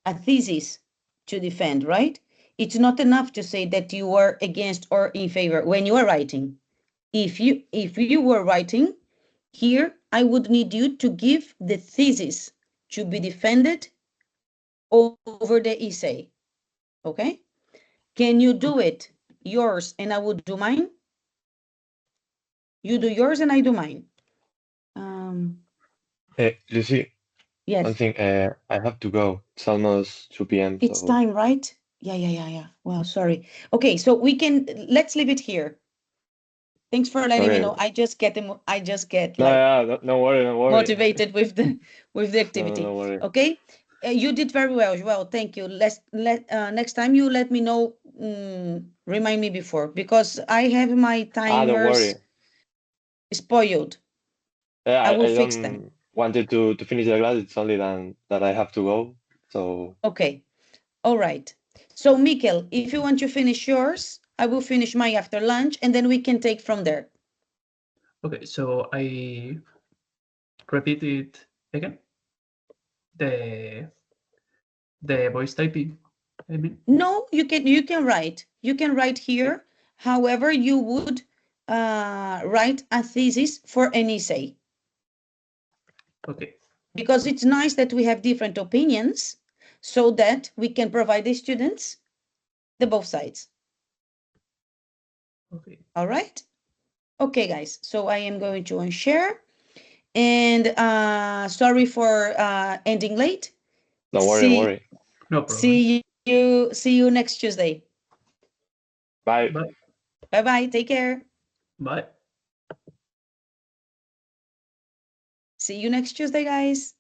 a thesis to defend, right? It's not enough to say that you are against or in favor when you are writing. If you were writing here, I would need you to give the thesis to be defended over the essay. Okay? Can you do it yours and I would do mine? You do yours and I do mine. Lucy, Yes. one thing, I have to go. It's almost 2 p.m. It's so time, right? Yeah. Well, sorry. Okay, so let's leave it here. Thanks for letting me Okay. know. I just get no, like yeah, no worry, no worry. motivated with the activity. No worry. Okay, you did very well. Well, thank you. Next time you let me know. Remind me before because I have my Don't worry. timers spoiled. Yeah, I will I fix them. don't wanted to finish the class. It's only that I have to go. So Okay. All right. So, Mikel, if you want to finish yours, I will finish my after lunch, and then we can take from there. Okay, so I repeat it again. The voice typing, I mean. No, you can write. You can write here. However, you would write a thesis for an essay. Okay. Because it's nice that we have different opinions so that we can provide the students the both sides. Okay. All right. Okay, guys. So I am going to unshare. And sorry for ending late. don't worry, don't worry. No problem. See you next Tuesday. Bye. Bye. Bye-bye. Take care. Bye. See you next Tuesday, guys.